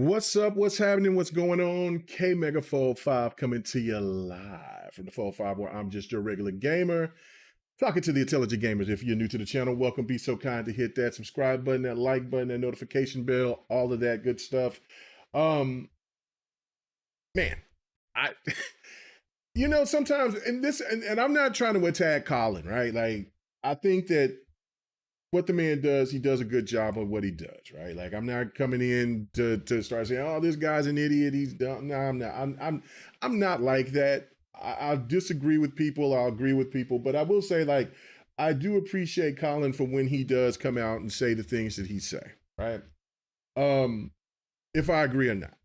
What's up? What's happening? What's going on? K Mega Fold 5 coming to you live from the Fold 5, where I'm just your regular gamer talking to the intelligent gamers. If you're new to the channel, welcome. Be so kind to hit that subscribe button, that like button, that notification bell, all of that good stuff. Man, I sometimes, and I'm not trying to attack Colin, right? Like, I think that what the man does, he does a good job of what he does, right? Like, I'm not coming in to start saying, "Oh, this guy's an idiot. He's dumb." No, I'm not. I'm not like that. I'll disagree with people. I'll agree with people, but I will say, like, I do appreciate Colin for when he does come out and say the things that he say, right? If I agree or not.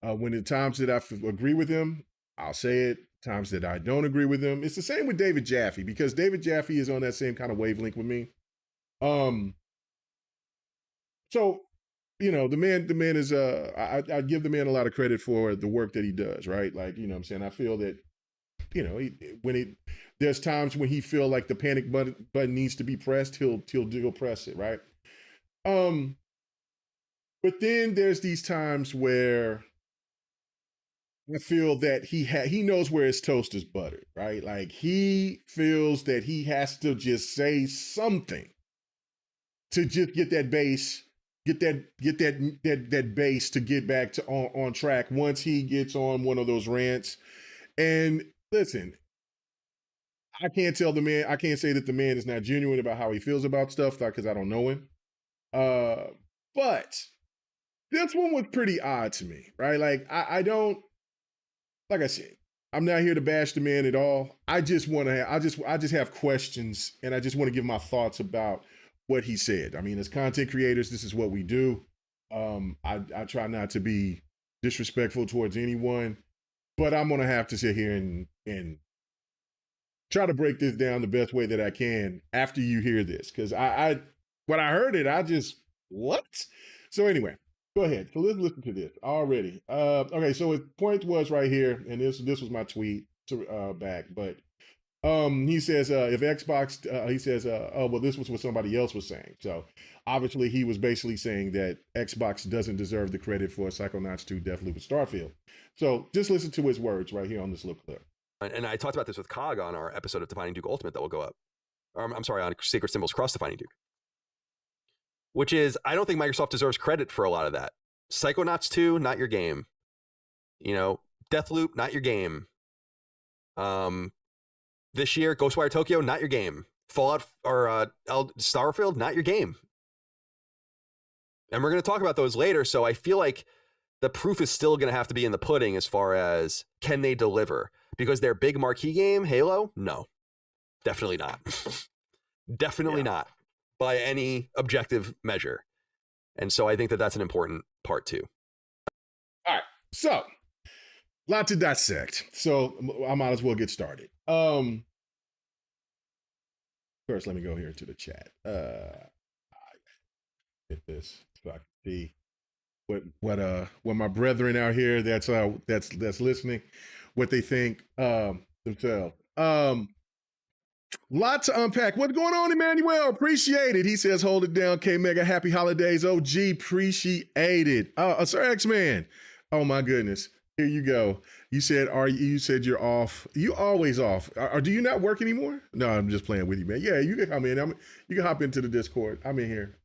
When the times that I agree with him, I'll say it. Times that I don't agree with him, it's the same with David Jaffe, because David Jaffe is on that same kind of wavelength with me. So, the man is, I give the man a lot of credit for the work that he does, right? Like, what I'm saying? I feel that, there's times when he feel like the panic button needs to be pressed, he'll press it, right? But then there's these times where I feel that he knows where his toast is buttered, right? Like, he feels that he has to just say something to just get that base, get that base to get back to on track once he gets on one of those rants. And listen, I can't say that the man is not genuine about how he feels about stuff, because I don't know him. But this one was pretty odd to me, right? Like, I don't, like I said, I'm not here to bash the man at all. I just have questions, and I just want to give my thoughts about what he said. I mean, as content creators, this is what we do. I try not to be disrespectful towards anyone, but I'm gonna have to sit here and try to break this down the best way that I can after you hear this, because when I heard it, I just, what? So anyway, go ahead. So let's listen to this already. Okay, so his point was right here, and this was my tweet back, but he says, if Xbox, he says, oh, well, this was what somebody else was saying. So obviously he was basically saying that Xbox doesn't deserve the credit for Psychonauts 2, Deathloop, and Starfield. So just listen to his words right here on this little clip. And I talked about this with Cog on our episode of Defining Duke Ultimate that will go up. I'm sorry, on Sacred Symbols Cross Defining Duke. Which is, I don't think Microsoft deserves credit for a lot of that. Psychonauts 2, not your game. Deathloop, not your game. This year, Ghostwire Tokyo, not your game. Fallout or Starfield, not your game. And we're going to talk about those later, so I feel like the proof is still going to have to be in the pudding as far as can they deliver. Because their big marquee game, Halo, no. Definitely not. Definitely not by any objective measure. And so I think that that's an important part too. All right, so a lot to dissect. So I might as well get started. First, let me go here to the chat. Get this so I can see what my brethren out here that's listening, what they think themselves. Lot to unpack. What's going on, Emmanuel? Appreciate it. He says, hold it down, K Mega. Happy holidays. OG, appreciate it. Sir X-Man. Oh my goodness. Here you go. You said you're off. You always off. Do you not work anymore? No, I'm just playing with you, man. Yeah, you can come in. You can hop into the Discord. I'm in here.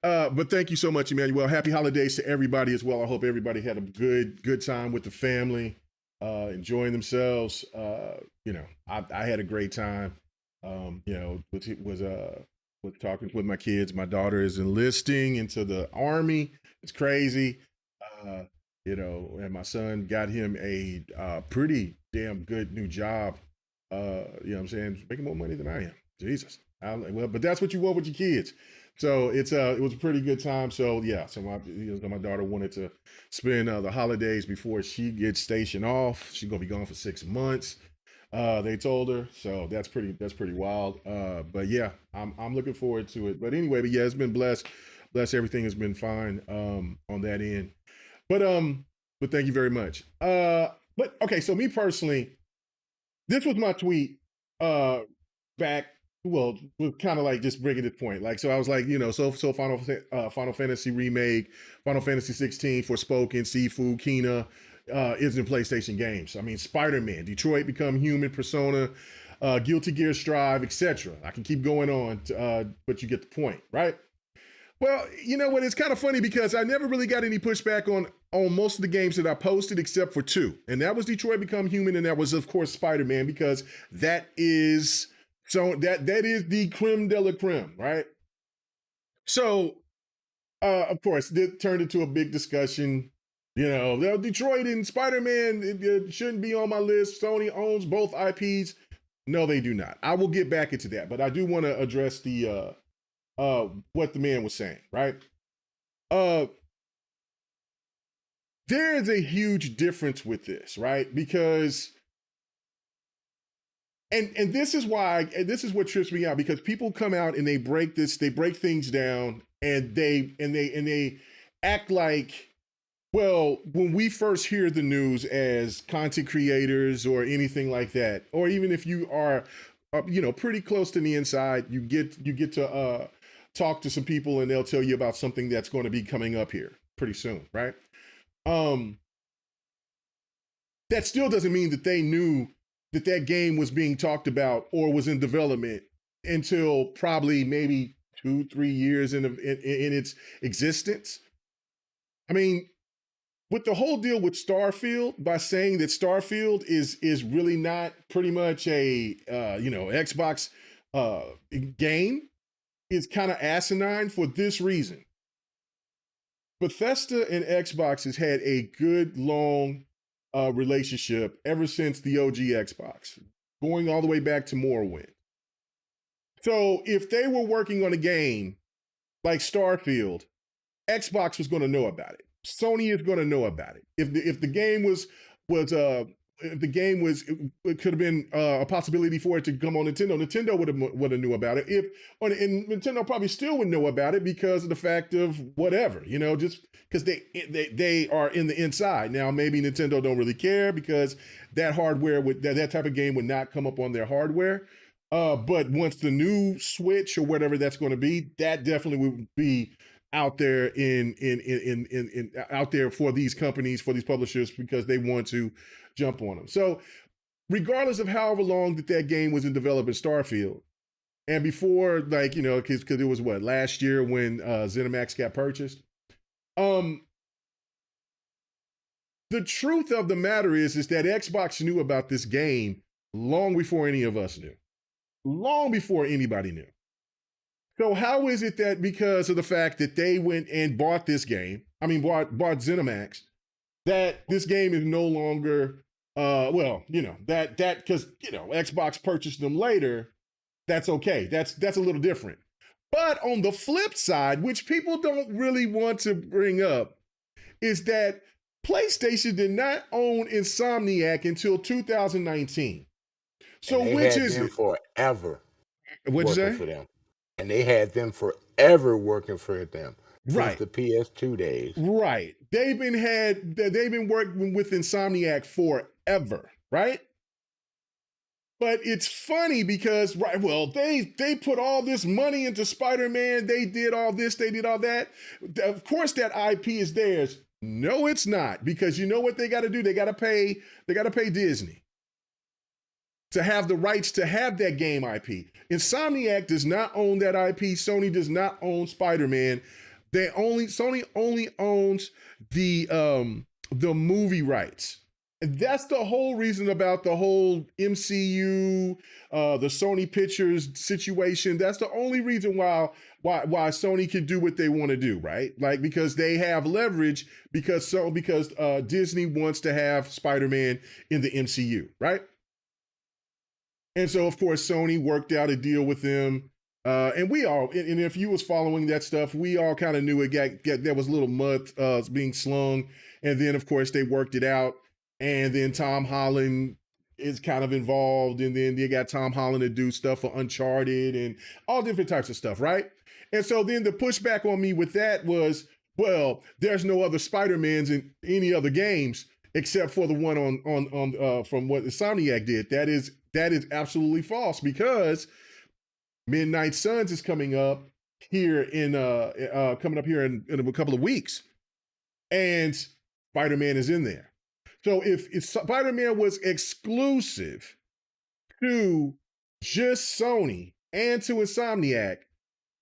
But thank you so much, Emmanuel. Happy holidays to everybody as well. I hope everybody had a good time with the family, enjoying themselves. I had a great time. Was talking with my kids. My daughter is enlisting into the Army. It's crazy. And my son got him a pretty damn good new job. What I'm saying? Making more money than I am. Jesus. But that's what you want with your kids. So it was a pretty good time. So yeah, so my daughter wanted to spend the holidays before she gets stationed off. She's gonna be gone for 6 months. They told her, so that's pretty wild. But yeah, I'm looking forward to it. But anyway, yeah, it's been blessed. Everything has been fine on that end. But thank you very much. But okay, so me personally, this was my tweet back well, we're kind of like just bringing this point. Like, so I was like, so Final Fantasy remake, Final Fantasy 16 Forspoken, Sifu, Kina, is in PlayStation games. I mean, Spider-Man, Detroit Become Human, Persona, Guilty Gear Strive, etc. I can keep going on, but you get the point, right? Well, you know what? It's kind of funny because I never really got any pushback on most of the games that I posted except for two, and that was Detroit Become Human, and that was of course Spider-Man, because that is that is the creme de la creme, right? So, of course, it turned into a big discussion. Detroit and Spider-Man, it shouldn't be on my list. Sony owns both IPs. No, they do not. I will get back into that, but I do want to address the what the man was saying, right? There is a huge difference with this, right? Because and this is why, and this is what trips me out, because people come out and they break things down, and they act like, well, when we first hear the news as content creators or anything like that, or even if you are pretty close to the inside, you get to talk to some people and they'll tell you about something that's going to be coming up here pretty soon, right? That still doesn't mean that they knew that game was being talked about or was in development until probably maybe 2-3 years in its existence. I mean, with the whole deal with Starfield, by saying that Starfield is really not pretty much a Xbox game, is kind of asinine for this reason. Bethesda and Xbox has had a good long relationship ever since the OG Xbox, going all the way back to Morrowind. So if they were working on a game like Starfield, Xbox was going to know about it. Sony is going to know about it. If the game it could have been a possibility for it to come on Nintendo. Nintendo would have knew about it. And Nintendo probably still would know about it because of the fact of whatever, just because they are in the inside. Now maybe Nintendo don't really care because that hardware that type of game would not come up on their hardware. But once the new Switch or whatever that's going to be, that definitely would be out there out there for these companies, for these publishers, because they want to jump on them. So regardless of however long that game was in development, Starfield, and before, because it was last year when ZeniMax got purchased. The truth of the matter is that Xbox knew about this game long before any of us knew, long before anybody knew. So how is it that because of the fact that they went and bought this game, bought ZeniMax, that this game is no longer, that because Xbox purchased them later, that's okay. That's a little different. But on the flip side, which people don't really want to bring up, is that PlayStation did not own Insomniac until 2019. So which is it? Forever. What'd you say? For them. And they had them forever working for them. Right. Since the PS2 days. Right. They've been working with Insomniac forever, right? But it's funny because, right, well, they put all this money into Spider-Man, they did all this, they did all that. Of course that IP is theirs. No, it's not, because you know what they got to do? They got to pay Disney to have the rights to have that game IP. Insomniac does not own that IP. Sony does not own Spider-Man. Sony only owns the movie rights. And that's the whole reason about the whole MCU, the Sony Pictures situation. That's the only reason why Sony can do what they want to do, right? Like, because they have leverage because Disney wants to have Spider-Man in the MCU, right? And so, of course, Sony worked out a deal with them. And if you was following that stuff, we all kind of knew there was a little mud being slung. And then, of course, they worked it out. And then Tom Holland is kind of involved. And then they got Tom Holland to do stuff for Uncharted and all different types of stuff, right? And so then the pushback on me with that was, well, there's no other Spider-Mans in any other games except for the one on from what Insomniac did. That is absolutely false, because Midnight Suns is coming up here in a couple of weeks, and Spider-Man is in there. So if Spider-Man was exclusive to just Sony and to Insomniac,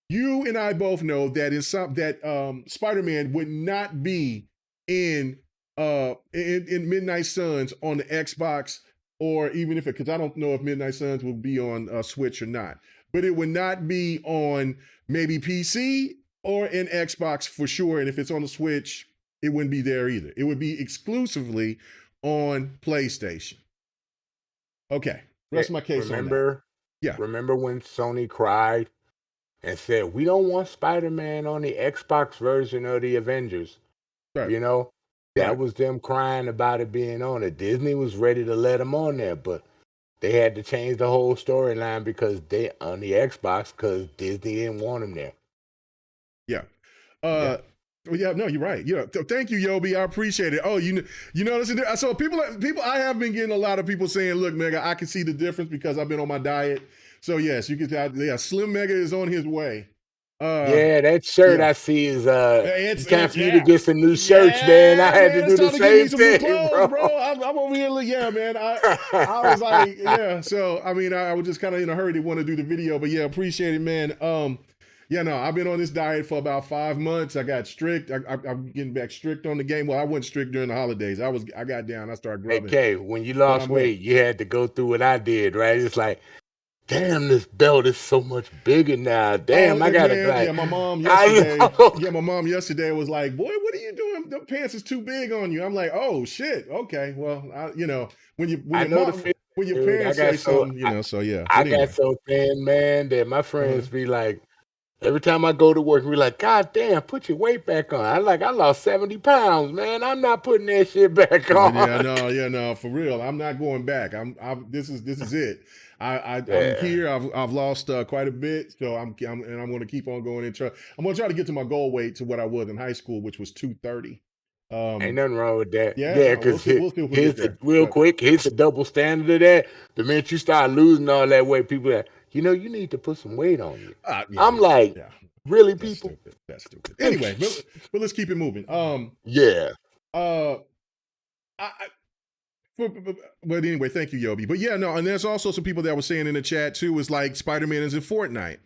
you and I both know that Spider-Man would not be in Midnight Suns on the Xbox, or even if it, because I don't know if Midnight Suns will be on Switch or not, but it would not be on maybe PC or in Xbox for sure. And if it's on the Switch, it wouldn't be there either. It would be exclusively on PlayStation. Okay, rest of my case on that. Yeah. Remember when Sony cried and said, we don't want Spider-Man on the Xbox version of the Avengers? Right. You know, that Right. was them crying about it being on it. Disney was ready to let them on there, but they had to change the whole storyline because they on the Xbox because Disney didn't want them there. Yeah. Well, yeah, no, you're right. Yeah, thank you, Yobi. I appreciate it. Oh, you know, listen. So people, I have been getting a lot of people saying, "Look, Mega, I can see the difference because I've been on my diet." So yes, you can. Yeah, Slim Mega is on his way. Yeah, that shirt I see is it's time for you to get some new shirts, man. I had to do the same thing, bro. I'm over here. Yeah, man. I was like, yeah. So I mean, I was just kind of in a hurry to want to do the video, but yeah, appreciate it, man. Yeah, no, I've been on this diet for about 5 months. I got strict. I'm getting back strict on the game. Well, I wasn't strict during the holidays. I got down. I started grubbing. Okay, when you lost weight, you had to go through what I did, right? It's like, damn, this belt is so much bigger now. Damn, I gotta yeah, my mom yesterday. My mom yesterday was like, "Boy, what are you doing? The pants is too big on you." I'm like, "Oh shit, okay. Well, when your parents say something, so yeah." I got so thin, man, that my friends be like, every time I go to work, we like, God damn, put your weight back on. I lost 70 pounds, man. I'm not putting that shit back on. Yeah, no, for real. I'm not going back. This is it. I'm here. I've lost quite a bit, so I'm going to keep on going and I'm going to try to get to my goal weight to what I was in high school, which was 230. Ain't nothing wrong with that. Yeah, because we'll see here's the double standard of that. The minute you start losing all that weight, people are like, you need to put some weight on you. I'm like, really, that's people? That's stupid. Anyway, but let's keep it moving. But anyway, thank you, Yobi. But yeah, no, and there's also some people that were saying in the chat too, is like Spider-Man is in Fortnite.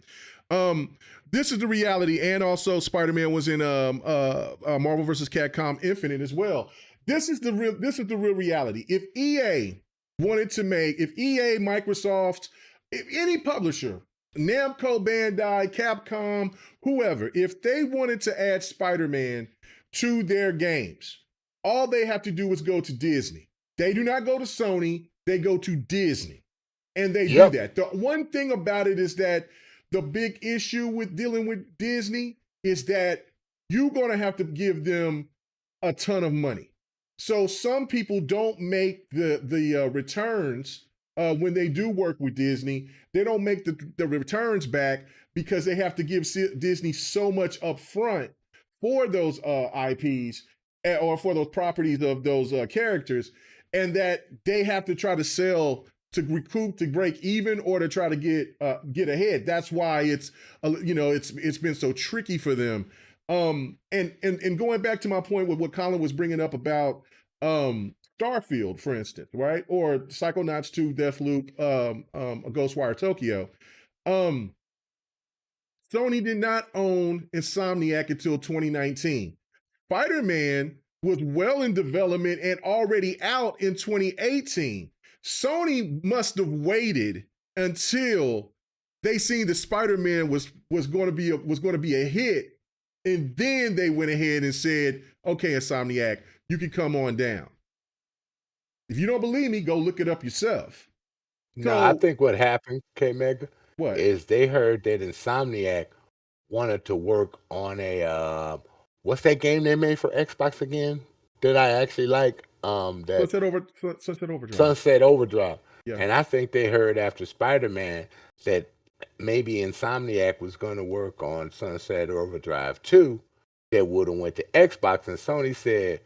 This is the reality, and also Spider-Man was in Marvel vs. Capcom Infinite as well. This is the real reality. If EA, Microsoft, if any publisher, Namco, Bandai, Capcom, whoever, if they wanted to add Spider-Man to their games, all they have to do is go to Disney. They do not go to Sony, they go to Disney. And they do that. The one thing about it is that the big issue with dealing with Disney is that you're going to have to give them a ton of money. So some people don't make the returns when they do work with Disney. They don't make the returns back because they have to give Disney so much upfront for those IPs or for those properties of those characters, and that they have to try to sell to recoup, to break even, or to try to get ahead. That's why it's been so tricky for them. And going back to my point with what Colin was bringing up about Starfield, for instance, right, or Psychonauts 2, Deathloop, Ghostwire Tokyo. Sony did not own Insomniac until 2019. Spider-Man was well in development and already out in 2018. Sony must have waited until they seen that Spider-Man was going to be a hit, and then they went ahead and said, "Okay, Insomniac, you can come on down." If you don't believe me, go look it up yourself. No, I think what happened, K-Mega, is they heard that Insomniac wanted to work on a what's that game they made for Xbox again that I actually like? Sunset Overdrive. Sunset Overdrive. Yeah. And I think they heard after Spider-Man that maybe Insomniac was going to work on Sunset Overdrive 2 that would have went to Xbox, and Sony said,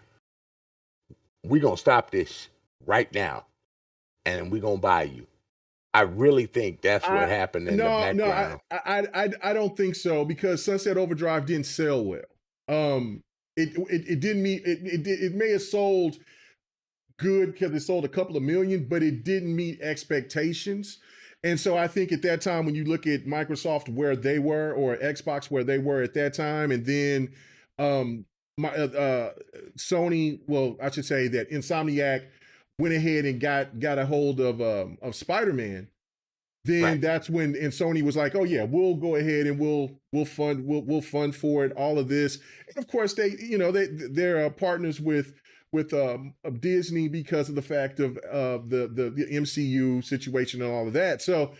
we're going to stop this right now, and we're going to buy you. I really think that's what happened in the No, background. I don't think so, because Sunset Overdrive didn't sell well. It didn't meet it may have sold good because it sold a couple of million, but it didn't meet expectations. And so I think at that time, when you look at Microsoft where they were, or Xbox where they were at that time, and then um, Sony, well, I should say that Insomniac went ahead and got a hold of Spider-Man, then Right. that's when, and Sony was like, "Oh yeah, we'll go ahead and we'll fund for it, all of this." And of course, they're partners with Disney because of the fact of the MCU situation and all of that. So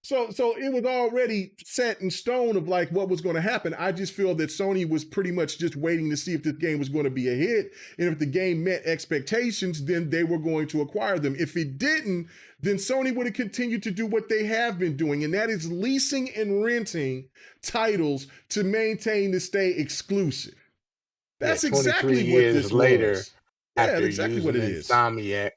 it was already set in stone of like what was going to happen. I just feel that Sony was pretty much just waiting to see if this game was going to be a hit. And if the game met expectations, then they were going to acquire them. If it didn't, then Sony would have continued to do what they have been doing, and that is leasing and renting titles to maintain to stay exclusive. That's Yeah, 23 exactly what years this later, was. Yeah, that's after exactly what using it is. Insomniac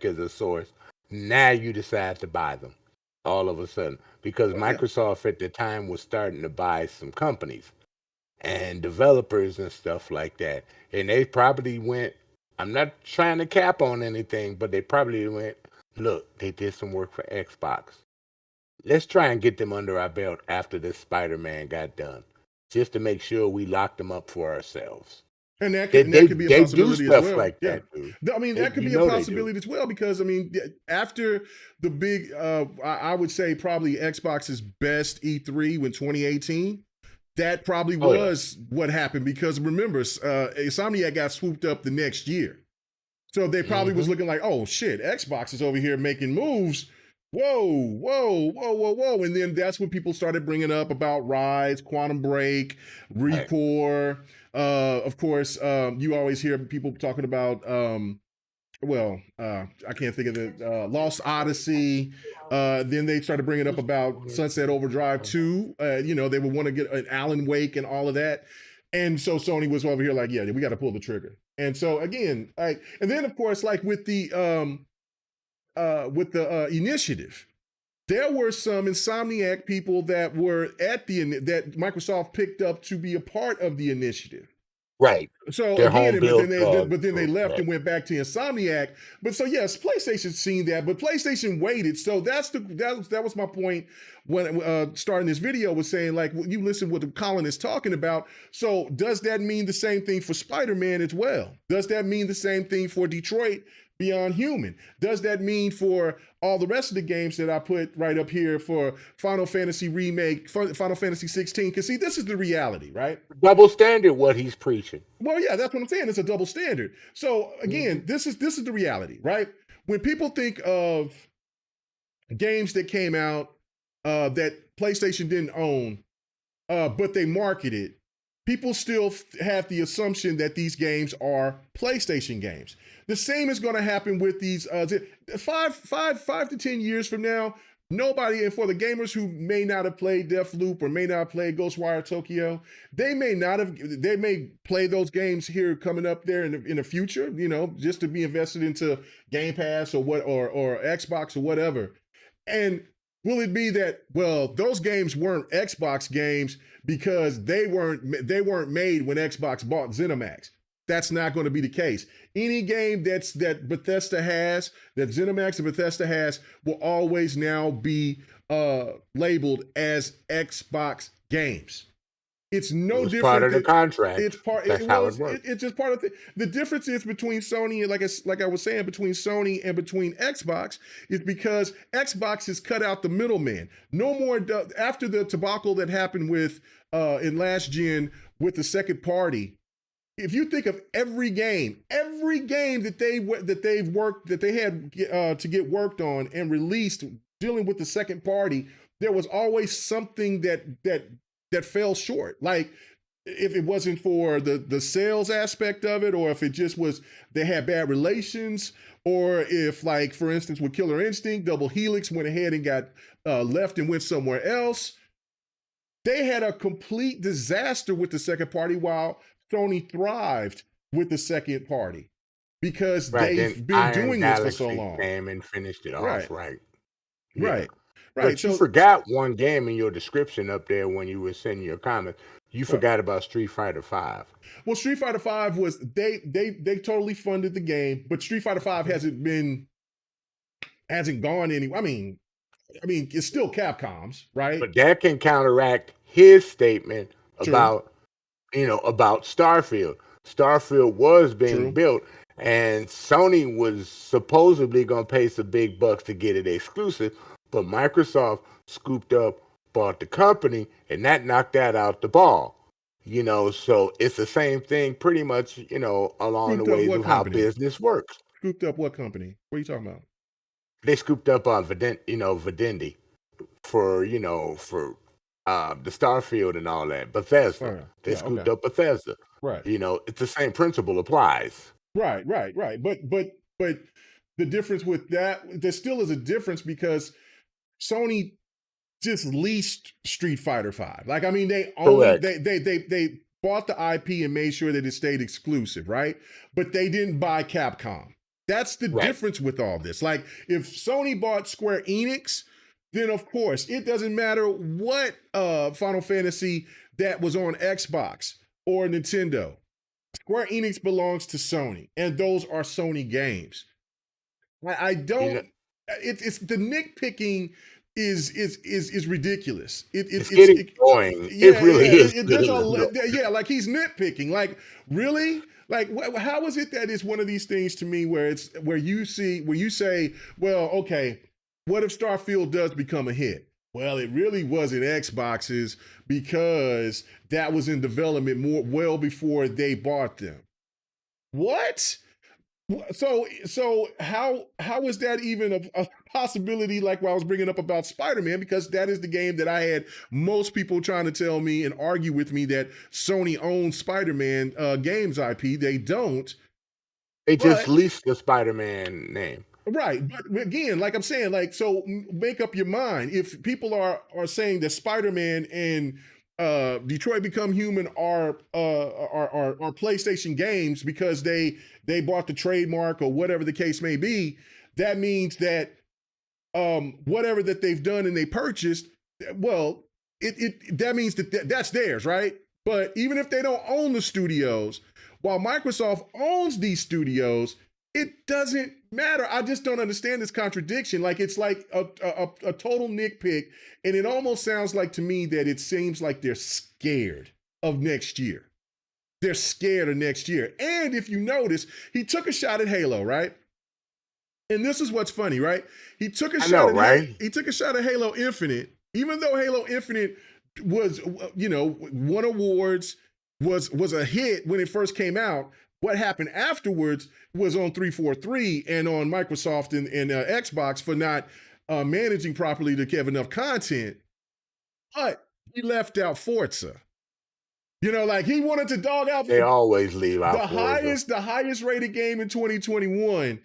as a source, now you decide to buy them all of a sudden, because Microsoft at the time was starting to buy some companies and developers and stuff like that. And they probably went, I'm not trying to cap on anything, but they probably went, look, they did some work for Xbox. Let's try and get them under our belt after this Spider-Man got done, just to make sure we lock them up for ourselves. And that could be a possibility as well. Like yeah. that, dude. I mean, that could be a possibility as well, because I mean, after the big, I would say probably Xbox's best E3 in 2018, that probably was what happened, because remember, Insomniac got swooped up the next year. So they probably was looking like, oh shit, Xbox is over here making moves. Whoa. And then that's when people started bringing up about Rise, Quantum Break, Recore. Of course, you always hear people talking about, I can't think of it, Lost Odyssey. Then they started bringing up about Sunset Overdrive 2. They would want to get an Alan Wake and all of that. And so Sony was over here like, yeah, we got to pull the trigger. And so again, and then of course, like with the initiative, there were some Insomniac people that were at that Microsoft picked up to be a part of the initiative. Right. So again, but then they left and went back to Insomniac. But so yes, PlayStation's seen that, but PlayStation waited. So that was my point when starting this video, was saying, like, you listen what Colin is talking about. So does that mean the same thing for Spider-Man as well? Does that mean the same thing for Detroit Beyond Human? Does that mean for all the rest of the games that I put right up here for Final Fantasy Remake, Final Fantasy 16? Because see, this is the reality, right? Double standard, what he's preaching. Well, yeah, that's what I'm saying. It's a double standard. So again, this is the reality, right? When people think of games that came out that PlayStation didn't own, but they marketed, people still have the assumption that these games are PlayStation games. The same is going to happen with these 5 to 10 years from now. Nobody, and for the gamers who may not have played Deathloop or may not have played Ghostwire Tokyo, they may play those games here coming up there in the future, just to be invested into Game Pass or Xbox or whatever. And will it be that, well, those games weren't Xbox games because they weren't made when Xbox bought ZeniMax? That's not going to be the case. Any game that Bethesda has, that ZeniMax and Bethesda has, will always now be labeled as Xbox games. It's no different. Part of the contract. It's part. That's how it works. It's just part of the difference is between Sony and like I was saying, between Sony and between Xbox, is because Xbox has cut out the middleman. No more after the debacle that happened with in last gen with the second party. If you think of every game that they had to get worked on and released dealing with the second party, there was always something that fell short. Like if it wasn't for the sales aspect of it, or if it just was they had bad relations, or if, like, for instance, with Killer Instinct, Double Helix went ahead and got left and went somewhere else. They had a complete disaster with the second party, while Sony thrived with the second party, because Right. Then they've been Iron doing this for so Galaxy long. came and finished it Right. off. Right. Yeah. Right. Right. But you So forgot one game in your description up there when you were sending your comments. You well, forgot about Street Fighter V. well, Street Fighter Five was they totally funded the game, but Street Fighter Five hasn't gone anywhere. I mean, it's still Capcom's, right? But that can counteract his statement True. about Starfield. Starfield was being True. built, and Sony was supposedly going to pay some big bucks to get it exclusive, but Microsoft scooped up, bought the company, and that knocked that out the ball. So it's the same thing pretty much, along Scooped the up ways what of how company? business works. Scooped up what company? What are you talking about? They scooped up on Vivendi for the Starfield and all that. Bethesda. Oh, yeah. They Yeah, scooped okay. up Bethesda. Right. It's the same principle applies. Right. But the difference with that, there still is a difference because Sony just leased Street Fighter V. Like, I mean, they owned, they bought the IP and made sure that it stayed exclusive, right? But they didn't buy Capcom. That's the difference with all this. Like, if Sony bought Square Enix, then of course it doesn't matter what Final Fantasy that was on Xbox or Nintendo. Square Enix belongs to Sony, and those are Sony games. I don't. It's the nitpicking is ridiculous. It's getting annoying. It really is. Like he's nitpicking. Like, really? Like, how is it that it's one of these things to me where you say, well, okay, what if Starfield does become a hit? Well, it really wasn't Xboxes because that was in development well before they bought them. What? So how is that even a possibility? Like what I was bringing up about Spider-Man, because that is the game that I had most people trying to tell me and argue with me that Sony owns Spider-Man games IP. They don't. They just leased the Spider-Man name. Right. But again, like I'm saying, like, so make up your mind. If people are saying that Spider-Man and Detroit Become Human are PlayStation games because they bought the trademark or whatever the case may be, that means that whatever that they've done and they purchased, well, that means that's theirs, right? But even if they don't own the studios, while Microsoft owns these studios, it doesn't matter. I just don't understand this contradiction. Like, it's like a total nitpick. And it almost sounds like to me that it seems like they're scared of next year. They're scared of next year. And if you notice, he took a shot at Halo, right? And this is what's funny, right? He took a shot at Halo Infinite, even though Halo Infinite was, won awards, was a hit when it first came out. What happened afterwards was on 343 and on Microsoft and Xbox for not managing properly to have enough content. But he left out Forza. Like he wanted to dog out. They always leave out the highest rated game in 2021.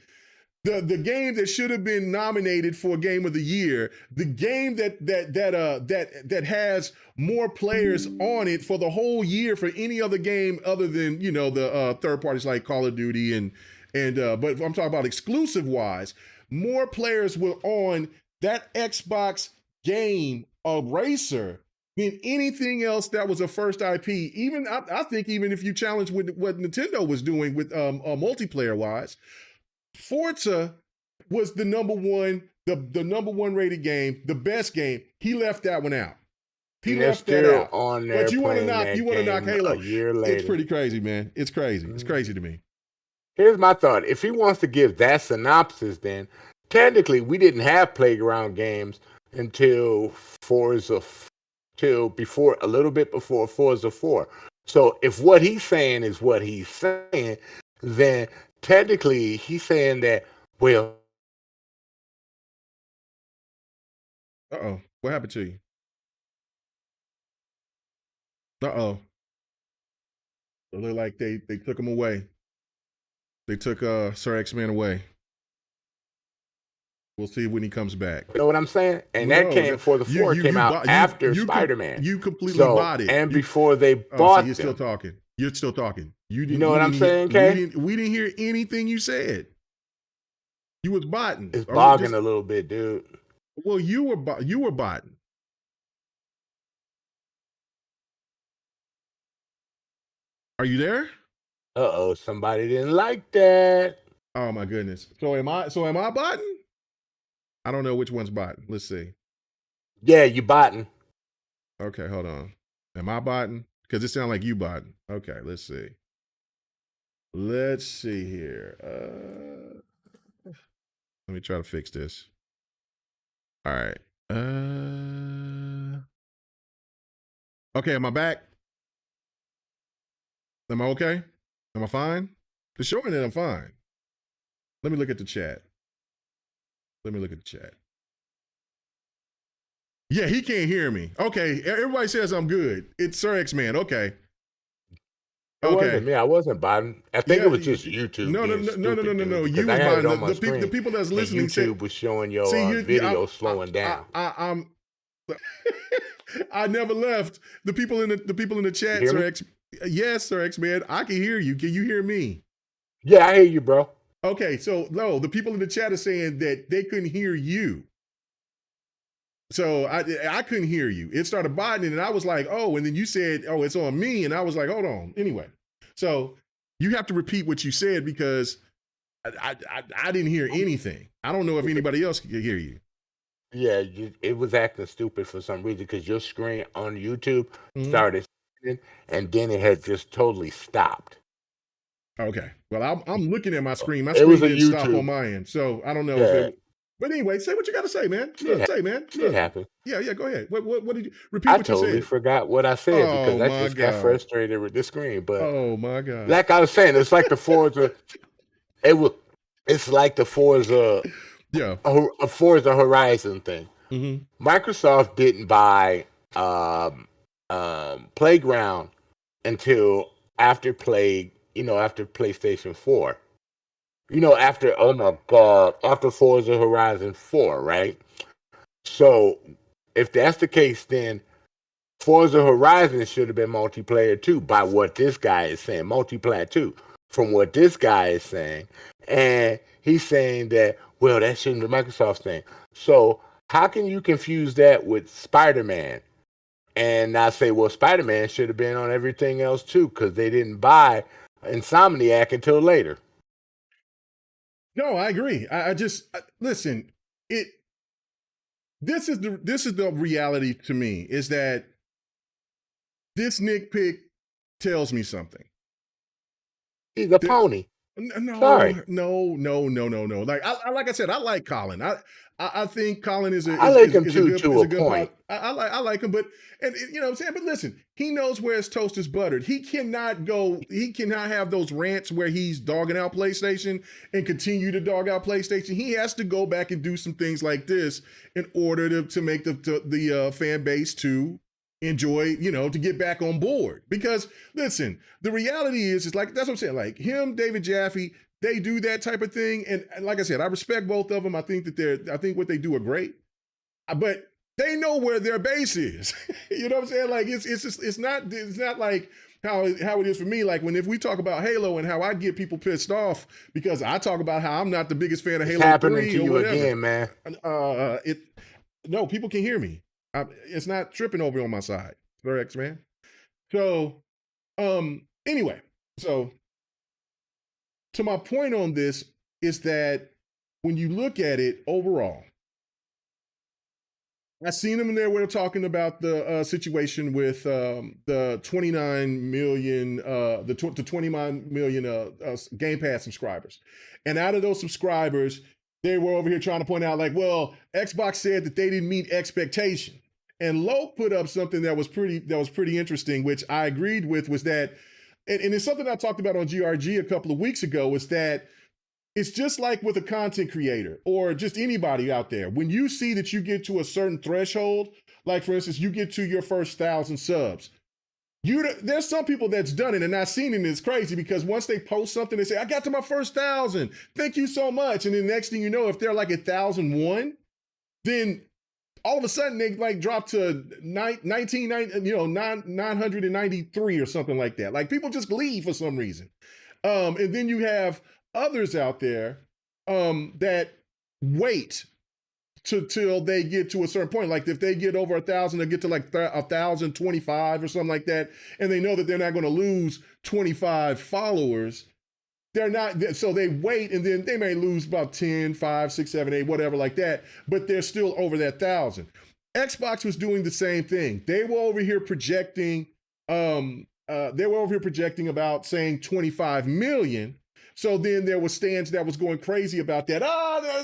The game that should have been nominated for Game of the Year, the game that has more players on it for the whole year for any other game other than the third parties like Call of Duty and but I'm talking about exclusive wise, more players were on that Xbox game Racer than anything else that was a first IP. Even I think even if you challenge with what Nintendo was doing with multiplayer wise. Forza was the number one rated game, the best game. He left that one out. He left that out. On there, but you want to knock Halo. A year later. It's pretty crazy, man. It's crazy. It's crazy to me. Here's my thought. If he wants to give that synopsis, then technically we didn't have Playground games until a little bit before Forza 4. So if what he's saying is what he's saying, then technically he's saying that, well. Uh-oh. What happened to you? Uh-oh. It looked like they took him away. They took Sir X-Man away. We'll see when he comes back. You know what I'm saying? And that came before the 4 came out after Spider-Man. You completely bought it. And before they bought He's still talking. You're still talking. You know what I'm saying, Kay? We didn't hear anything you said. You was botting. It's bogging a little bit, dude. Well, you were botting. Are you there? Uh-oh, somebody didn't like that. Oh my goodness. So am I botting? I don't know which one's botting. Let's see. Yeah, you botting. Okay, hold on. Am I botting? Because it sounds like you botting. Okay, let's see. Let's see here. Let me try to fix this. All right. Okay, am I back? Am I okay? Am I fine? It's showing that I'm fine. Let me look at the chat. Yeah, he can't hear me. Okay, everybody says I'm good. It's Sir X-Man. Okay. It wasn't me. I wasn't botting. I think it was just YouTube. No. You were botting. The people that's listening. YouTube was showing your video slowing down. I never left. The people in the chat, Sir X. Yes, Sir X-Man. I can hear you. Can you hear me? Yeah, I hear you, bro. Okay, so no, the people in the chat are saying that they couldn't hear you. So I couldn't hear you. It started botting, and I was like, oh, and then you said, oh, it's on me, and I was like, hold on. Anyway, so you have to repeat what you said because I didn't hear anything. I don't know if anybody else could hear you. Yeah, it was acting stupid for some reason because your screen on YouTube started, and then it had just totally stopped. Okay, well, I'm looking at my screen. My screen didn't stop on my end, so I don't know if it. But anyway, say what you got to say, man. It happened. Yeah, go ahead. What did you repeat? What you said? I totally forgot what I said because I just got frustrated with the screen. But oh my god, like I was saying, it's like the Forza. It's like the Forza. Yeah, a Forza Horizon thing. Mm-hmm. Microsoft didn't buy Playground until after PlayStation 4. After Forza Horizon 4, right? So if that's the case, then Forza Horizon should have been multiplayer too, by what this guy is saying. Multiplayer too, from what this guy is saying. And he's saying that, well, that shouldn't be Microsoft's thing. So how can you confuse that with Spiderman and not say, well, Spiderman should have been on everything else too, because they didn't buy Insomniac until later. No, I agree. I just listen. This is the reality to me is that this nitpick tells me something. He's a pony. No. Sorry. No. Like I said, I like Colin. I think Colin is a good point. I like him, but and you know what I'm saying. But listen, he knows where his toast is buttered. He cannot have those rants where he's dogging out PlayStation and continue to dog out PlayStation. He has to go back and do some things like this in order to make the fan base to enjoy, to get back on board. Because listen, the reality is like, that's what I'm saying. Like him, David Jaffe, they do that type of thing. And like I said, I respect both of them. I think what they do are great, but they know where their base is. You know what I'm saying? Like it's not like how it is for me. Like if we talk about Halo and how I get people pissed off because I talk about how I'm not the biggest fan of Halo 3 happening to or you whatever. Again, man. No, people can hear me. It's not tripping over on my side, Sir X-Man. So, anyway, so to my point on this is that when you look at it overall, I seen them in there where they're talking about the situation with the 29 million, the 29 million Game Pass subscribers, and out of those subscribers, they were over here trying to point out like, well, Xbox said that they didn't meet expectation. And Loke put up something that was pretty interesting, which I agreed with, was that, and it's something I talked about on GRG a couple of weeks ago, was that it's just like with a content creator or just anybody out there. When you see that you get to a certain threshold, like for instance, you get to your first 1,000 subs, there's some people that's done it and not seen it, and it's crazy because once they post something, they say, I got to my first 1,000. Thank you so much. And then next thing you know, if they're like 1,001, then all of a sudden they like dropped to 993 or something like that. Like people just leave for some reason. And then you have others out there that wait till they get to a certain point. Like if they get over 1,000, they get to like 1,025 or something like that, and they know that they're not going to lose 25 followers. They're not, so they wait, and then they may lose about 10, 5, 6, 7, 8, whatever like that, but they're still over that 1,000. Xbox was doing the same thing. They were over here projecting, about saying 25 million. So then there was stands that was going crazy about that.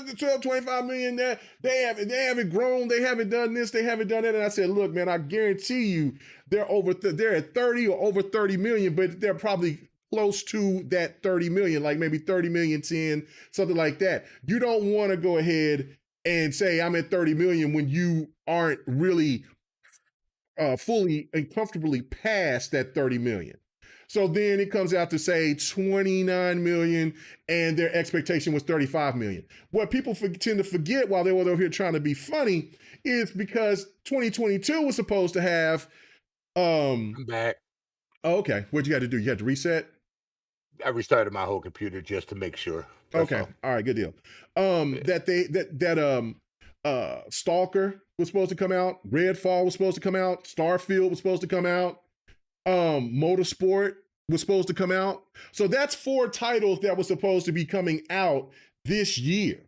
The 12, 25 million, they haven't grown, they haven't done this, they haven't done that. And I said, look, man, I guarantee you they're at 30 or over 30 million, but they're probably close to that 30 million, like maybe 30 million, 10, something like that. You don't want to go ahead and say I'm at 30 million when you aren't really fully and comfortably past that 30 million. So then it comes out to say 29 million and their expectation was 35 million. What people tend to forget while they were over here trying to be funny is because 2022 was supposed to have I'm back. Oh, okay. What'd you got to do? You had to reset? I restarted my whole computer just to make sure. Okay. All right, good deal. Stalker was supposed to come out, Redfall was supposed to come out, Starfield was supposed to come out. Motorsport was supposed to come out. So that's 4 titles that were supposed to be coming out this year.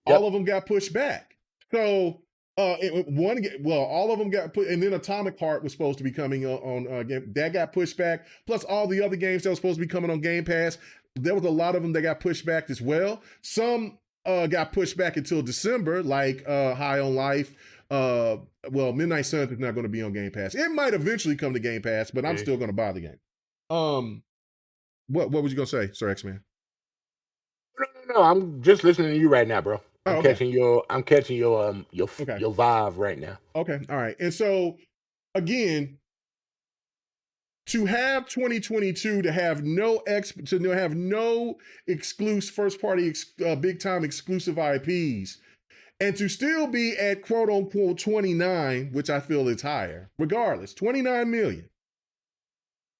Yep. All of them got pushed back. So all of them got put, and then Atomic Heart was supposed to be coming on game that got pushed back. Plus all the other games that were supposed to be coming on Game Pass. There was a lot of them that got pushed back as well. Some got pushed back until December, like High on Life. Midnight Suns is not going to be on Game Pass. It might eventually come to Game Pass, but I'm still going to buy the game. What was you going to say, Sir X-Man? No, I'm just listening to you right now, bro. I'm catching your vibe right now. Okay, all right. And so again, to have 2022 to have no exclusive first party big time exclusive IPs. And to still be at quote unquote 29, which I feel is higher, regardless, 29 million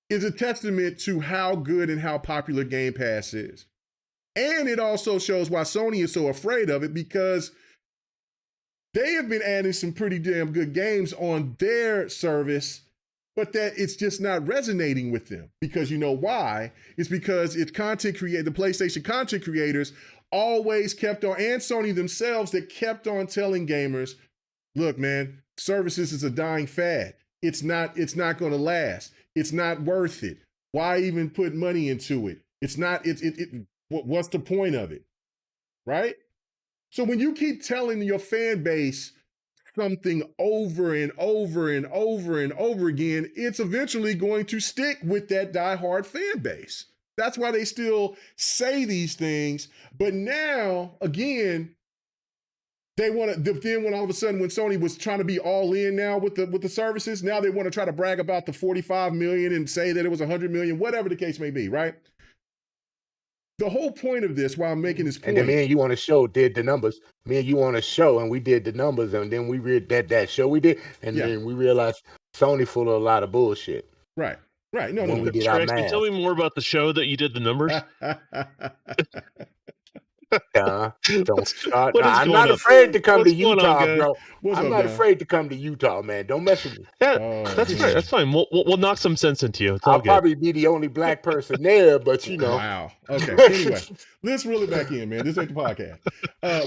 is a testament to how good and how popular Game Pass is. And it also shows why Sony is so afraid of it, because they have been adding some pretty damn good games on their service, but that it's just not resonating with them. Because you know why? It's because the PlayStation content creators always kept on, and Sony themselves, that kept on telling gamers, look, man, services is a dying fad. It's not going to last. It's not worth it. Why even put money into it? What's the point of it? Right? So when you keep telling your fan base something over and over and over and over again, it's eventually going to stick with that diehard fan base. That's why they still say these things. But now, again, they want to, then when all of a sudden, when Sony was trying to be all in now with the services, now they want to try to brag about the 45 million and say that it was 100 million, whatever the case may be, right? The whole point of this, while I'm making this point. And then me and you on a show did the numbers. Me and you on a show, and we did the numbers, and then we read that show we did, and then we realized Sony full of a lot of bullshit. Right. Right. No. We did our math. Tell me more about the show that you did the numbers. Don't start. I'm not afraid to come to Utah, bro. I'm not afraid to come to Utah, man. Don't mess with me. That's right. That's fine. We'll knock some sense into you. I'll probably be the only black person there, but you know. Wow. Okay. Anyway, let's reel it back in, man. This ain't the podcast.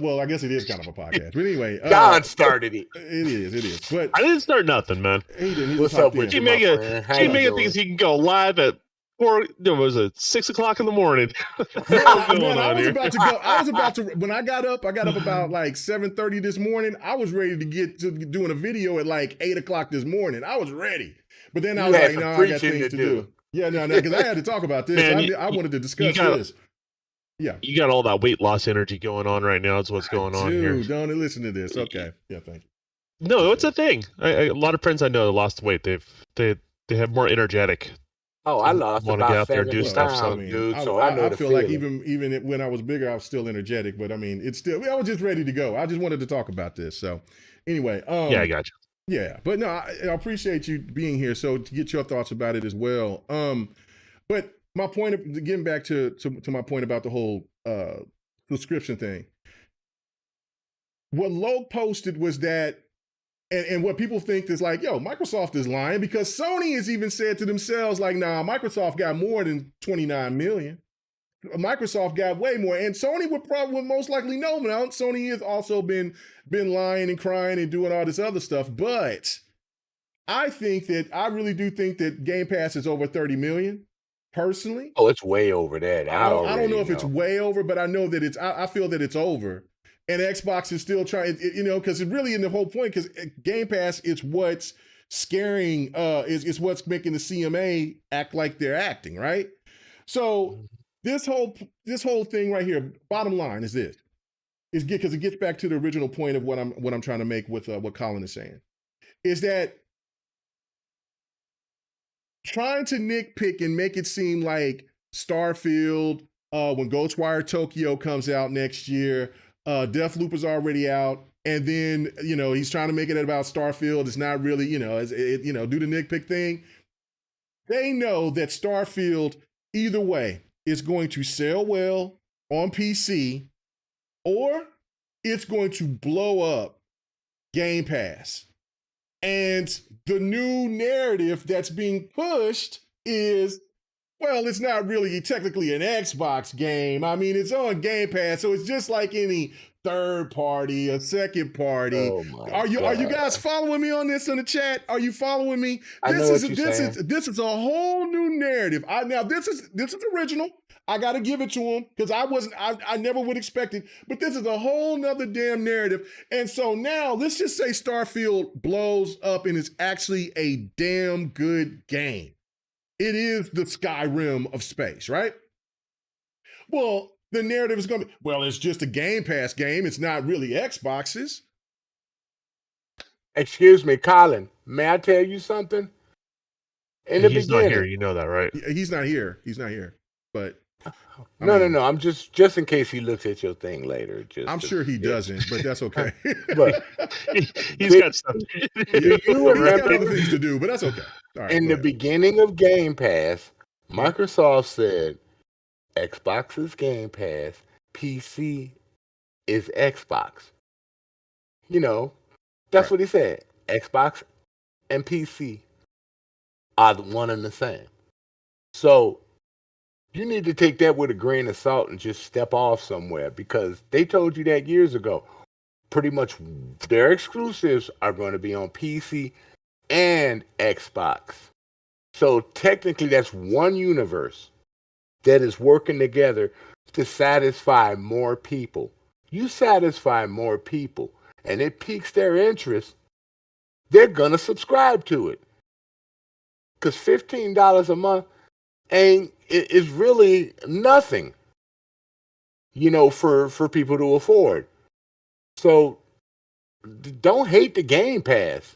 Well, I guess it is kind of a podcast, but anyway. God started it. It is. But I didn't start nothing, man. He didn't. What's up with you, my friend? G-Mega thinks he can go live at 6 o'clock in the morning. I was about to when I got up about like 7:30 this morning. I was ready to get to doing a video at like 8 o'clock this morning. I was ready. But then I was like, no, I got things to do. Yeah, no, because I had to talk about this. Man, I wanted to discuss this. Yeah. You got all that weight loss energy going on right now. That's what's going on here. Dude, don't listen to this. Okay. Yeah, thank you. No, it's a thing. A lot of friends I know lost weight. They have more energetic. Oh, I lost Want to get about out there and do 70 stuff. pounds, So dude. So I know I the feel like feeling. even when I was bigger, I was still energetic. But I mean, it's still I was just ready to go. I just wanted to talk about this. So anyway, yeah, I got you. yeah, but no, I appreciate you being here. So to get your thoughts about it as well. But my point of getting back to my point about the whole subscription thing. What Loke posted was that, and what people think is like, yo, Microsoft is lying because Sony has even said to themselves, like, nah, Microsoft got more than 29 million. Microsoft got way more, and Sony would most likely know now. Sony has also been lying and crying and doing all this other stuff, but I really do think that Game Pass is over 30 million. Personally, Oh, it's way over that. I don't know already if it's way over, but I know that I feel that it's over. And Xbox is still trying, because it's really in the whole point, because Game Pass is what's scaring, is what's making the CMA act like they're acting, right? So this whole thing right here, bottom line is this, is because it gets back to the original point of what I'm trying to make with what Colin is saying, is that trying to nitpick and make it seem like Starfield, when Ghostwire Tokyo comes out next year, Deathloop is already out, and then he's trying to make it about Starfield. It's not really, do the nitpick thing. They know that Starfield, either way, is going to sell well on PC, or it's going to blow up Game Pass. And the new narrative that's being pushed is, well, it's not really technically an Xbox game. I mean, it's on Game Pass, so it's just like any third party, a second party. Oh my Are you God. guys following me on this in the chat? Are you following me? I know what you're saying. This is a whole new narrative. Now this is original. I got to give it to him because I never would expect it, but this is a whole nother damn narrative. And so now let's just say Starfield blows up and it's actually a damn good game. It is the Skyrim of space, right? Well, the narrative is going to be, well, it's just a Game Pass game. It's not really Xbox's. Excuse me, Colin. May I tell you something? In the He's beginning, not here. You know that, right? He's not here. But no. I'm just in case he looks at your thing later. I'm sure he doesn't, but that's okay. But he's got stuff. Do you He's got other remember things to do, but that's okay. All right, in the beginning of Game Pass, Microsoft said Xbox is Game Pass, PC is Xbox. That's what he said. Xbox and PC are the one and the same. So you need to take that with a grain of salt and just step off somewhere, because they told you that years ago. Pretty much their exclusives are going to be on PC and Xbox. So technically that's one universe that is working together to satisfy more people. You satisfy more people and it piques their interest, they're going to subscribe to it. Because $15 a month is really nothing, for people to afford. So don't hate the Game Pass.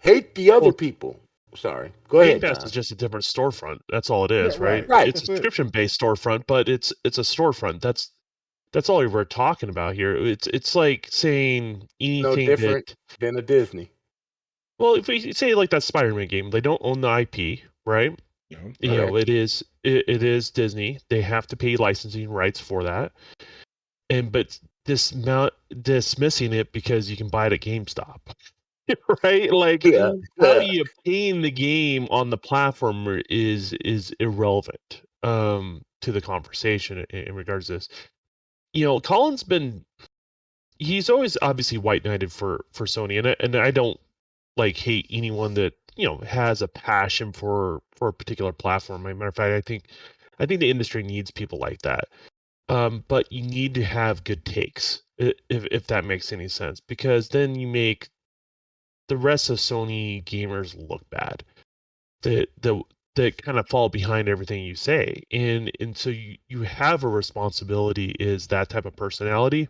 Hate the other people. Sorry. Go ahead. Game Pass is just a different storefront. That's all it is, Yeah, right? right. It's a subscription-based storefront, but it's a storefront. That's all we're talking about here. It's like saying anything no different than a Disney. Well, if we say like that Spiderman game, they don't own the IP, right? No, it is Disney. They have to pay licensing rights for that, but dismissing it because you can buy it at GameStop, right? Like, how you paying the game on the platform is irrelevant to the conversation in regards to this. Colin's he's always obviously white knighted for Sony, and I don't hate anyone that has a passion for a particular platform. As a matter of fact, I think the industry needs people like that. But you need to have good takes, if that makes any sense, because then you make the rest of Sony gamers look bad. That kind of fall behind everything you say, and so you have a responsibility, is that type of personality,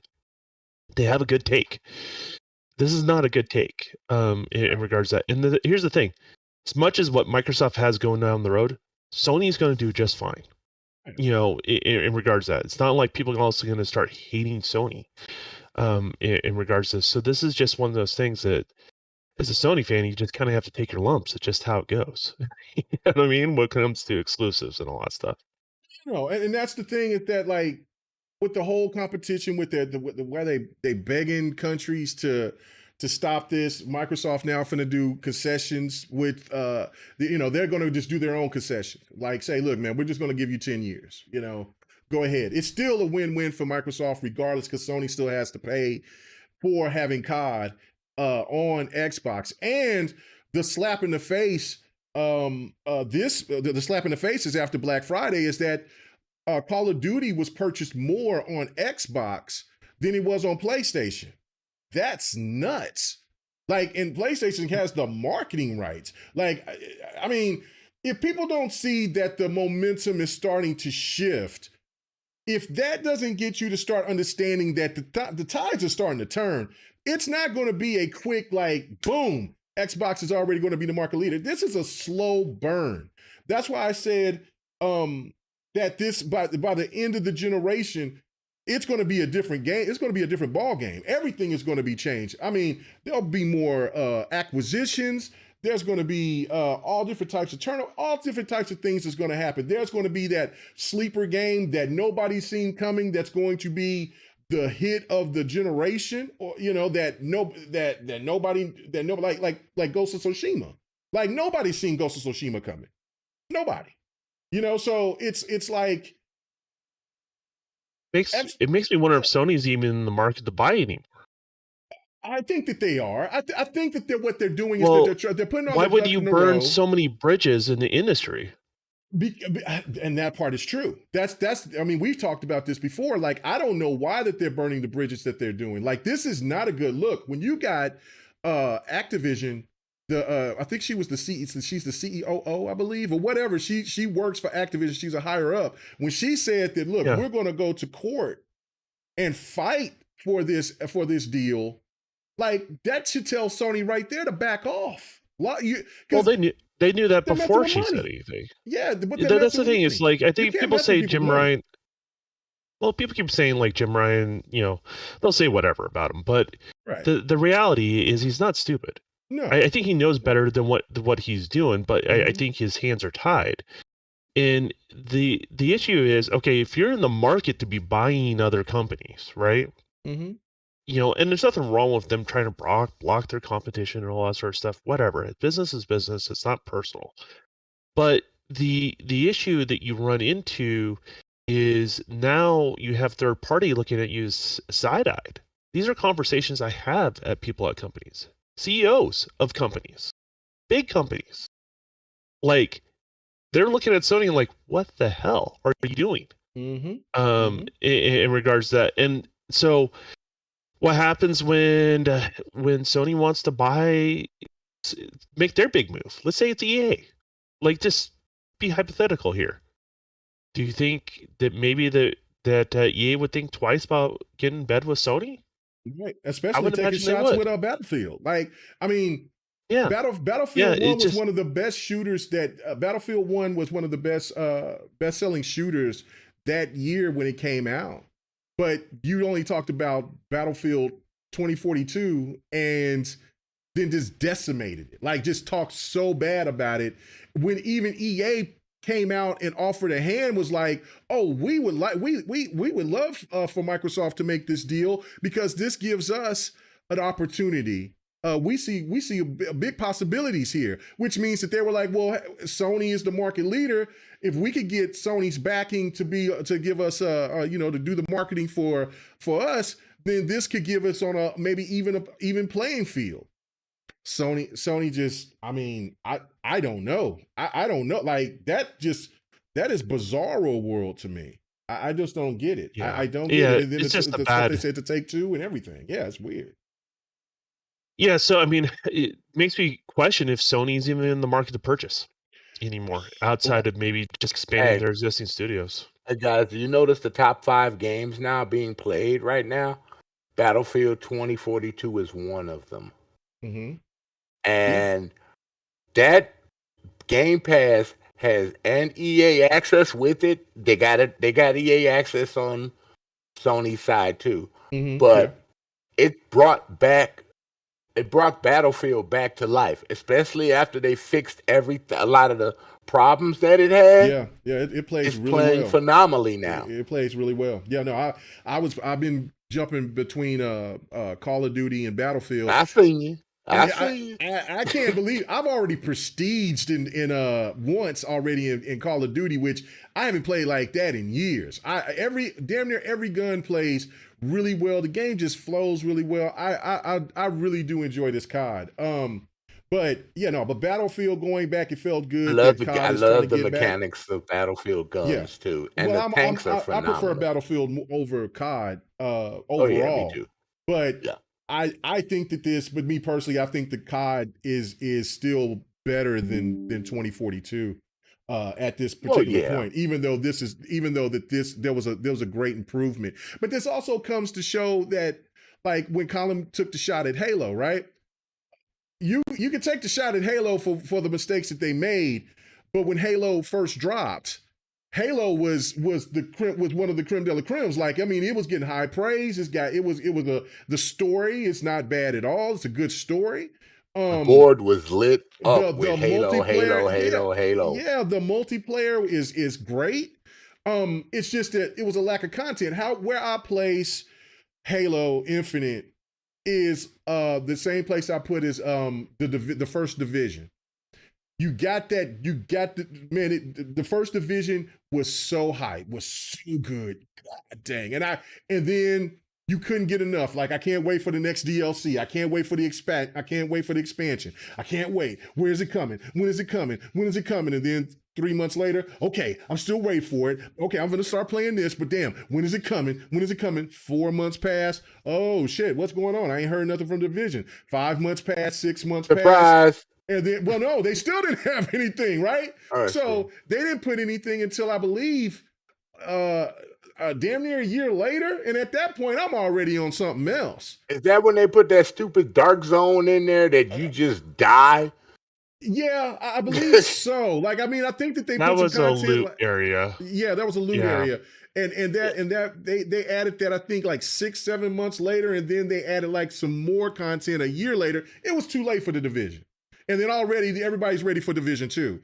they have a good take. This is not a good take in regards to that. And here's the thing. as much as what Microsoft has going down the road, Sony's going to do just fine. In regards to that, it's not like people are also going to start hating Sony in regards to this. So this is just one of those things that, as a Sony fan, you just kind of have to take your lumps. It's just how it goes. You know what I mean? When it comes to exclusives and all that stuff. And that's the thing is that, like, with the whole competition, with the where they begging countries to stop this, Microsoft now finna do concessions with they're gonna just do their own concession. Like, say, look, man, we're just gonna give you 10 years. Go ahead. It's still a win-win for Microsoft, regardless, because Sony still has to pay for having COD on Xbox. And the slap in the face, the slap in the face is after Black Friday is that Call of Duty was purchased more on Xbox than it was on PlayStation. That's nuts. Like, and PlayStation has the marketing rights. Like, I mean, if people don't see that the momentum is starting to shift, if that doesn't get you to start understanding that the tides are starting to turn, it's not going to be a quick, like, boom, Xbox is already going to be the market leader. This is a slow burn. That's why I said that this, by the end of the generation, it's going to be a different game. It's going to be a different ball game. Everything is going to be changed. I mean, there'll be more acquisitions. There's going to be all different types of turnover, all different types of things that's going to happen. There's going to be that sleeper game that nobody's seen coming. That's going to be the hit of the generation, or that nobody like Ghost of Tsushima. Like, nobody's seen Ghost of Tsushima coming. Nobody. So it's like it makes me wonder if Sony's even in the market to buy anymore. I think that they are. I think that what they're doing is that they're putting on. Why would you burn so many bridges in the industry? And that part is true. That's. I mean, we've talked about this before. Like, I don't know why that they're burning the bridges that they're doing. Like, this is not a good look. When you got Activision, I think she's the CEO, I believe, or whatever. She works for Activision. She's a higher up. When she said that, look, we're going to go to court and fight for this deal. Like, that should tell Sony right there to back off. Well, they knew that before she said anything. Yeah, but that's the thing. It's like, I think people say Jim Ryan. Well, people keep saying, like, Jim Ryan, they'll say whatever about him, but the reality is he's not stupid. No, I think he knows better than what he's doing, but I think his hands are tied. And the issue is, okay, if you're in the market to be buying other companies, right? Mm-hmm. And there's nothing wrong with them trying to block their competition and all that sort of stuff. Whatever. Business is business. It's not personal. But the issue that you run into is now you have third party looking at you side-eyed. These are conversations I have at people at companies, CEOs of companies, big companies. Like, they're looking at Sony and like, what the hell are you doing? Mm-hmm. In regards to that. And so what happens when Sony wants to make their big move? Let's say it's EA. Like, just be hypothetical here. Do you think that maybe that EA would think twice about getting in bed with Sony? Right, especially taking shots with Battlefield. Like, I mean, Battlefield 1 was one of the best shooters Battlefield 1 was one of the best-selling shooters that year when it came out. But you only talked about Battlefield 2042 and then just decimated it. Like, just talked so bad about it when even EA came out and offered a hand, was like, oh, we would love for Microsoft to make this deal because this gives us an opportunity. We see big possibilities here, which means that they were like, well, Sony is the market leader. If we could get Sony's backing to give us to do the marketing for us, then this could give us on a maybe even playing field. Sony just, I mean, I don't know. I don't know. Like, that is bizarro world to me. I just don't get it. Yeah. I don't get it. And then it's just the stuff they said to Take-Two and everything. Yeah, it's weird. Yeah, so I mean, it makes me question if Sony's even in the market to purchase anymore, outside of maybe just expanding their existing studios. Hey guys, do you notice the top 5 games now being played right now? Battlefield 2042 is one of them. Mm-hmm. And that Game Pass has an EA access with it. They got it. They got EA access on Sony's side too. But it brought Battlefield back to life, especially after they fixed a lot of the problems that it had. It plays it's really playing well. phenomenally now. It plays really well. Yeah, no, I've been jumping between Call of Duty and Battlefield. I seen you. I can't believe I've already prestiged in once already in Call of Duty, which I haven't played like that in years. Damn near every gun plays really well. The game just flows really well. I really do enjoy this COD. But Battlefield going back, it felt good. I love the mechanics of Battlefield guns too, and the tanks are phenomenal. I prefer Battlefield over COD overall. Oh yeah, me too. But I think that but me personally, I think the COD is still better than 2042 at this particular point. Even though there was a great improvement, but this also comes to show that, like, when Colin took the shot at Halo, right? You can take the shot at Halo for the mistakes that they made, but when Halo first dropped, Halo was one of the creme de la cremes. Like, I mean, it was getting high praise. The story is not bad at all. It's a good story. The board was lit up with Halo. Yeah, the multiplayer is great. It's just that it was a lack of content. Where I place Halo Infinite is the same place I put is the first division. The first division was so hype, was so good. God dang. And then you couldn't get enough. Like, I can't wait for the next DLC. I can't wait for the expansion. I can't wait. Where is it coming? When is it coming? And then 3 months later, okay, I'm still waiting for it. Okay, I'm going to start playing this, but damn, when is it coming? 4 months pass. Oh shit, what's going on? I ain't heard nothing from Division. 5 months pass, 6 months pass. Surprise. And then, well, no, they still didn't have anything, right? So they didn't put anything until, I believe, damn near a year later. And at that point, I'm already on something else. Is that when they put that stupid dark zone in there that you just die? Yeah, I believe so. Like, I mean, I think that they put was some content, a loot area. Yeah, that was a loot area. And they added that, I think, like 6-7 months later, and then they added like some more content a year later. It was too late for the Division. And then already everybody's ready for Division 2.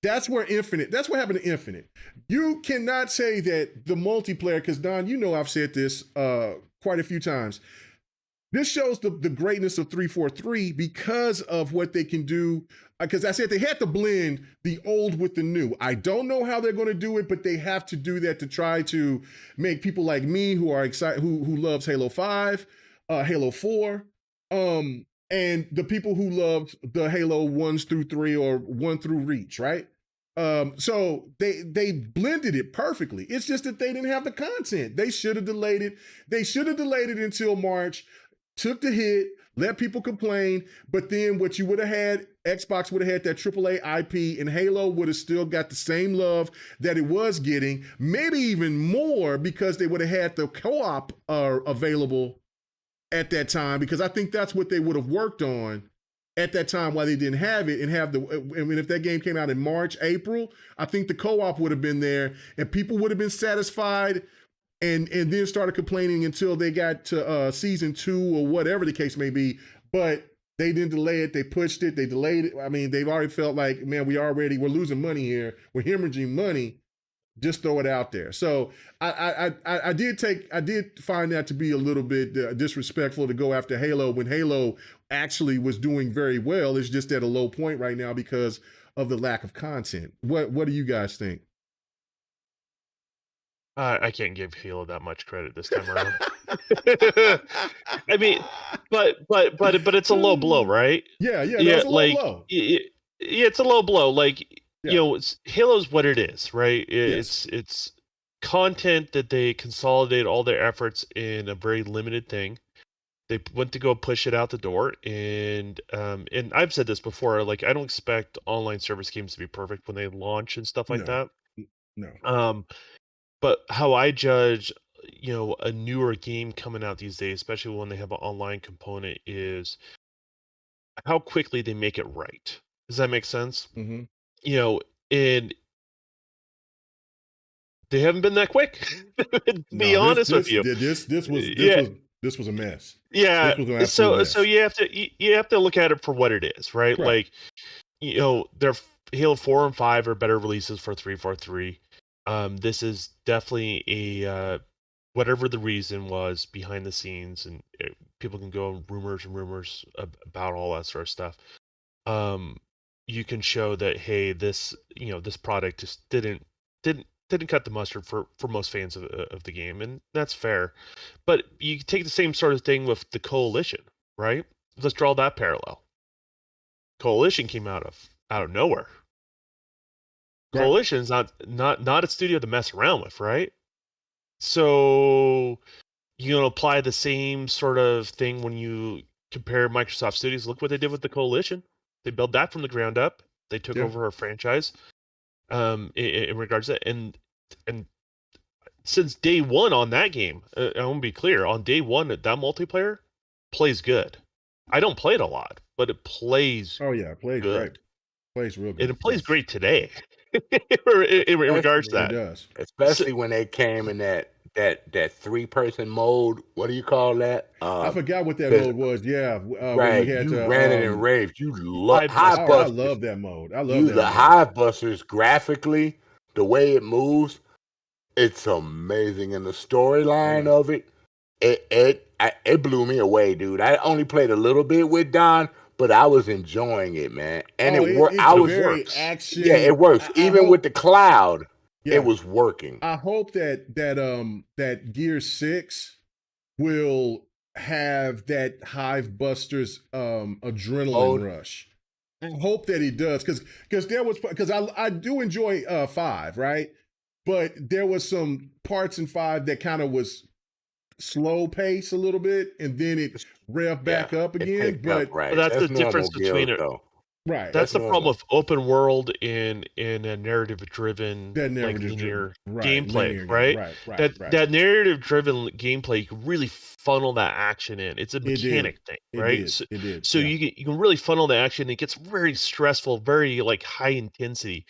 That's what happened to Infinite. You cannot say that the multiplayer, because Don, you know I've said this quite a few times. This shows the greatness of 343 because of what they can do. Because I said they had to blend the old with the new. I don't know how they're going to do it, but they have to do that to try to make people like me who are excited, who loves Halo 5, Halo 4, and the people who love the Halo 1s through 3 or 1 through Reach, right? So they blended it perfectly. It's just that they didn't have the content. They should have delayed it. They should have delayed it until March, took the hit, let people complain, but then what you would have had, Xbox would have had that AAA IP, and Halo would have still got the same love that it was getting, maybe even more, because they would have had the co-op available at that time, because I think that's what they would have worked on at that time while they didn't have it. And I mean, if that game came out in March, April, I think the co-op would have been there and people would have been satisfied and then started complaining until they got to season 2 or whatever the case may be. But they didn't delay it. They pushed it. They delayed it. I mean, they've already felt like, man, we're losing money here. We're hemorrhaging money. Just throw it out there. So I did find that to be a little bit disrespectful to go after Halo when Halo actually was doing very well. It's just at a low point right now because of the lack of content. What do you guys think? I can't give Halo that much credit this time around. I mean, but it's a low blow, right? Yeah, it's a low blow. It's a low blow. Like, you know, Halo's what it is, right? It's content that they consolidate all their efforts in a very limited thing. They went to go push it out the door, and I've said this before. Like, I don't expect online service games to be perfect when they launch and stuff like that. No. But how I judge, you know, a newer game coming out these days, especially when they have an online component, is how quickly they make it right. Does that make sense? Mm-hmm. and they haven't been that quick. To be honest with you, this was a mess. Yeah. This was an absolute mess. So you have to look at it for what it is, right? Like, their Halo 4 and 5 are better releases for 343. This is definitely a whatever the reason was behind the scenes, and people can go on rumors about all that sort of stuff. You can show that, hey, this this product just didn't cut the mustard for most fans of the game, and that's fair. But you take the same sort of thing with the Coalition, right? Let's draw that parallel. Coalition came out of nowhere. Right. Coalition's not a studio to mess around with, right? So apply the same sort of thing when you compare Microsoft Studios. Look what they did with the Coalition. They built that from the ground up. They took over a franchise. In regards to that, and since day one on that game, I want to be clear, on day one, that multiplayer plays good. I don't play it a lot, but it plays. Oh yeah, it plays good. Great. Plays real good, and it plays great today. in regards to that, it does. Especially when they came in that 3-person mode. What do you call that? I forgot what that mode was. Yeah, right. You ran it and raved. You love Hive Busters. I love that mode. I love that. The Hive Busters graphically, the way it moves, it's amazing, and the storyline of it, it blew me away, dude. I only played a little bit with Don, but I was enjoying it, man. And it worked. Action. Yeah, it works. Even with the cloud, it was working. I hope that Gear 6 will have that Hive Busters adrenaline rush. I hope that it does, because I do enjoy 5, right? But there was some parts in 5 that kind of was slow pace a little bit, and then it revved back up again. But that's the difference between it. Right. That's the problem with open world in a narrative-driven, linear gameplay, right? That narrative-driven gameplay, you can really funnel that action in. It's a mechanic thing, right? So you can really funnel the action. It gets very stressful, very high intensity.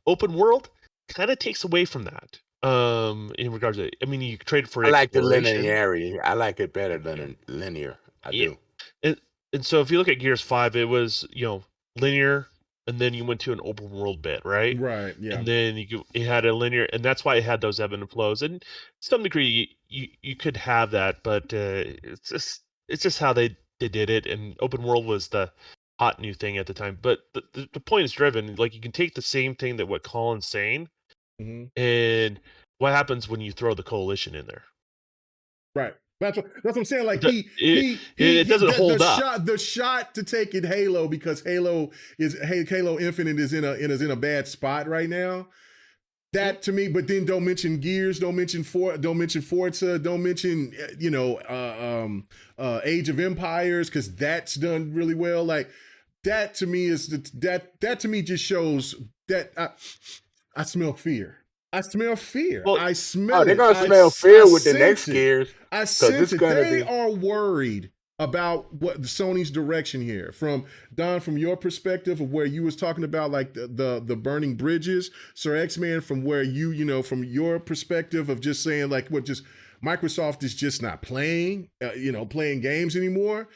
Open world kind of takes away from that. In regards to, you trade it for. I like the linearity. I like it better than linear. I do. And so if you look at Gears 5, it was, linear, and then you went to an open world bit, right? Right, yeah. And then it had a linear, and that's why it had those ebb and flows. And to some degree, you could have that, but it's just how they did it. And open world was the hot new thing at the time. But the point is driven. You can take the same thing that what Colin's saying, and what happens when you throw the Coalition in there? Right. That's what I'm saying. It doesn't hold up. The shot to take it Halo, because Halo Infinite is in a bad spot right now. That to me, but then don't mention Gears, don't mention Forza, don't mention Age of Empires, because that's done really well. That to me is that to me just shows that I smell fear. I smell fear. Well, I smell. They're gonna smell fear with the next Gears. I sense it. They are worried about what Sony's direction here. From Don, from your perspective of where you was talking about the burning bridges, Sir X-Man, from where from your perspective of just saying just Microsoft is just not playing games anymore.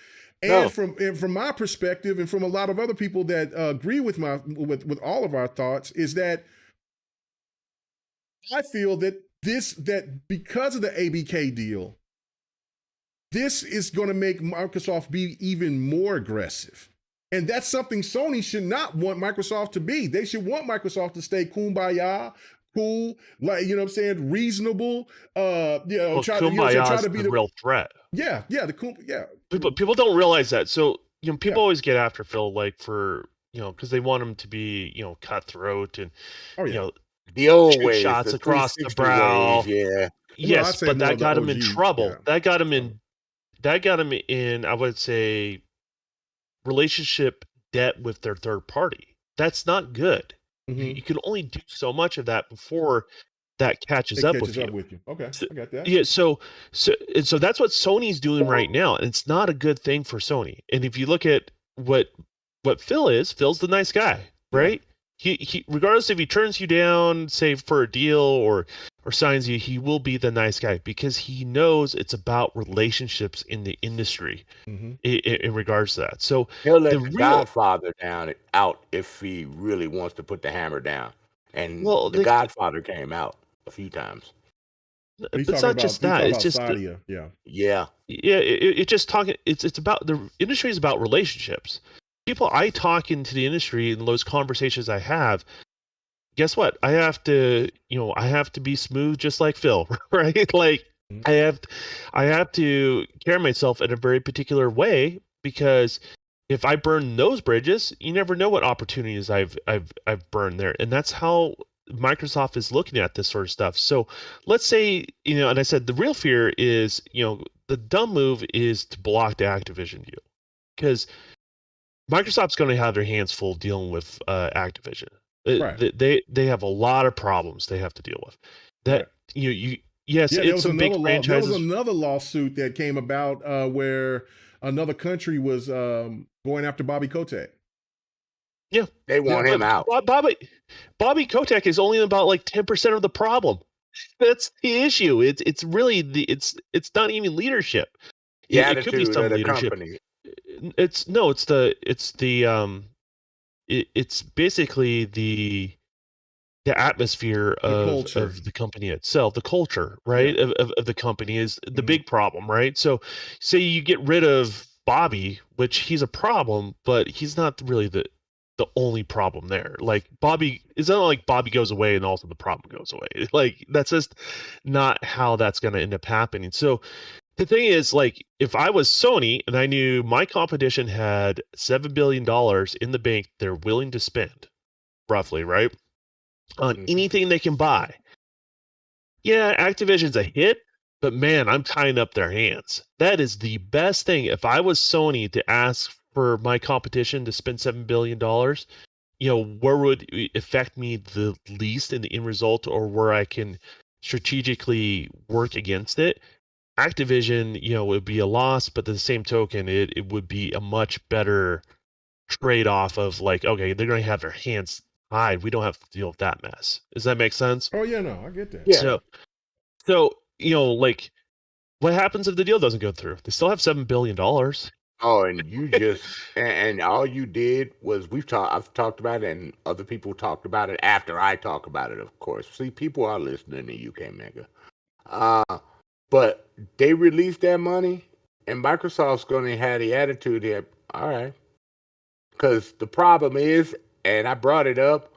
And from my perspective, and from a lot of other people that agree with with all of our thoughts, is that I feel that because of the ABK deal, this is going to make Microsoft be even more aggressive. And that's something Sony should not want Microsoft to be. They should want Microsoft to stay kumbaya, cool, reasonable. Try to be the real threat. Yeah. People don't realize that. So people always get after Phil for because they want him to be cutthroat and the old way, shots across the brow. Ways, yeah. Yes, but that got him in trouble. Yeah. That got him in. I would say relationship debt with their third party. That's not good. Mm-hmm. You can only do so much of that before that catches up with you. Okay, I got that. Yeah, so that's what Sony's doing right now, and it's not a good thing for Sony. And if you look at what Phil's the nice guy, right? he regardless if he turns you down, say for a deal or signs you, he will be the nice guy because he knows it's about relationships in the industry in regards to that. So he'll let the Godfather out if he really wants to put the hammer down. And the Godfather came out a few times. It's not just that. It's just Sadia. Yeah. It just talking. It's about the industry is about relationships. People I talk into the industry and those conversations I have. Guess what? I have to be smooth, just like Phil, right? Like I have to carry myself in a very particular way because if I burn those bridges, you never know what opportunities I've burned there, and that's how Microsoft is looking at this sort of stuff. So let's say, and I said the real fear is, the dumb move is to block the Activision deal because Microsoft's going to have their hands full dealing with Activision. Right. They have a lot of problems they have to deal with. That right. Yes, it's some big franchises. There was another lawsuit that came about where another country was going after Bobby Kotick. Yeah, they want him out. Bobby Kotick is only about like 10% of the problem. That's the issue. It's really it's not even leadership. It could be some of the leadership. Company. It's basically the atmosphere of the company itself, the culture, right? Yeah. Of the company is the big problem, right? So say you get rid of Bobby, which he's a problem, but he's not really the only problem there. Like it's not like Bobby goes away and also the problem goes away. Like that's just not how that's going to end up happening. So the thing is, like, if I was Sony and I knew my competition had $7 billion in the bank they're willing to spend, roughly, right, on anything they can buy. Yeah, Activision's a hit, but man, I'm tying up their hands. That is the best thing. If I was Sony to ask for my competition to spend $7 billion, where would it affect me the least in the end result or where I can strategically work against it? Activision, would be a loss, but at the same token, it would be a much better trade-off of like, okay, they're going to have their hands tied. We don't have to deal with that mess. Does that make sense? Oh yeah, no, I get that. Yeah. So like, what happens if the deal doesn't go through? They still have $7 billion. Oh, and you just and all you did was I've talked about it, and other people talked about it after I talk about it. Of course, see, people are listening to UK Mega. But they released that money, and Microsoft's going to have the attitude that, all right, because the problem is, and I brought it up,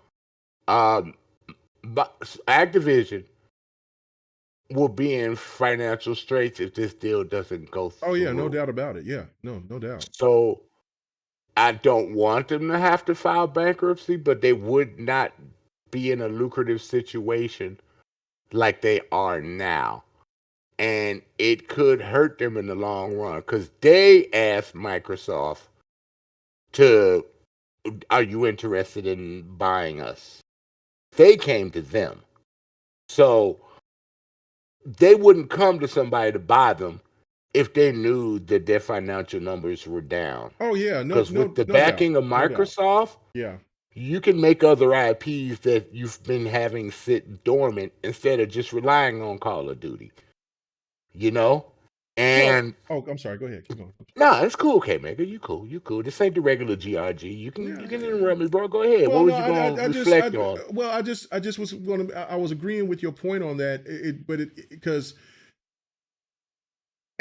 Activision will be in financial straits if this deal doesn't go through. Oh yeah, no doubt about it. Yeah, no doubt. So I don't want them to have to file bankruptcy, but they would not be in a lucrative situation like they are now. And it could hurt them in the long run because they asked Microsoft are you interested in buying us? They came to them. So they wouldn't come to somebody to buy them if they knew that their financial numbers were down. Oh yeah, because with the backing of Microsoft, you can make other IPs that you've been having sit dormant instead of just relying on Call of Duty. And I'm sorry. Go ahead. Keep going. No, it's cool, K-Mega. You cool. This ain't the regular GRG. You can interrupt me, bro. Go ahead. What was you going to reflect on? Well, I just was going to. I was agreeing with your point on that. Because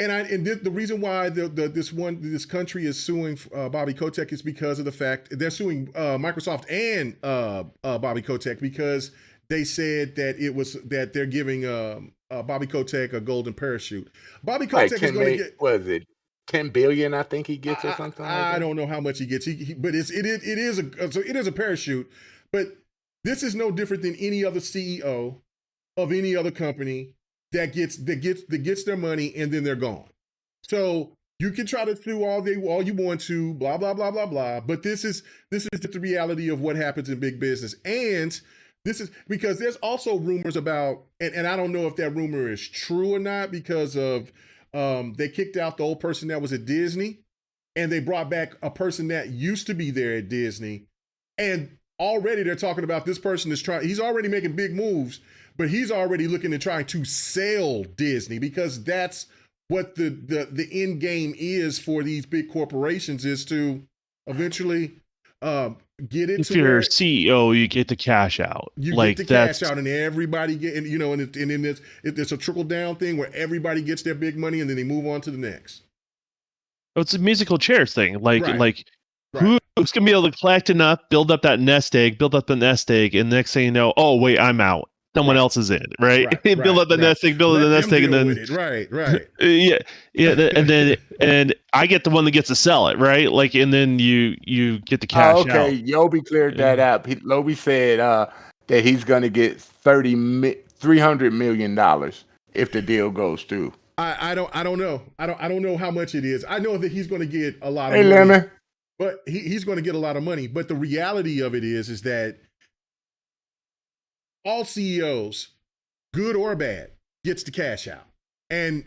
the reason why this country is suing Bobby Kotick is because of the fact they're suing Microsoft and Bobby Kotick because they said that they're giving Bobby Kotick a golden parachute. Bobby Kotick is going to get, what is it, 10 billion? I think he gets or something. I don't know how much he gets. But it is a parachute. But this is no different than any other CEO of any other company that gets their money and then they're gone. So you can try to sue all you want to, blah blah blah blah blah. But this is the reality of what happens in big business. And this is because there's also rumors about, and I don't know if that rumor is true or not, because of they kicked out the old person that was at Disney, and they brought back a person that used to be there at Disney, and already they're talking about this person is trying. He's already making big moves, but he's already looking at trying to sell Disney because that's what the end game is for these big corporations is to eventually get it. If to you're where CEO, you get the cash out. you like get the cash out, and everybody get, and then it's a trickle down thing where everybody gets their big money, and then they move on to the next. It's a musical chairs thing. Right. Who's gonna be able to collect enough, build up the nest egg, and the next thing you know, oh wait, I'm out. Someone else is in, right? Build up the nest egg, build up the nest egg, and then right. and I get the one that gets to sell it, right? Like, and then you get the cash out. Okay, Yobi cleared that up. Lobi said that he's gonna get $300 million if the deal goes through. I don't know. I don't know how much it is. I know that he's going to get a lot of money. Lemon. But he's going to get a lot of money. But the reality of it is that all CEOs, good or bad, gets the cash out. And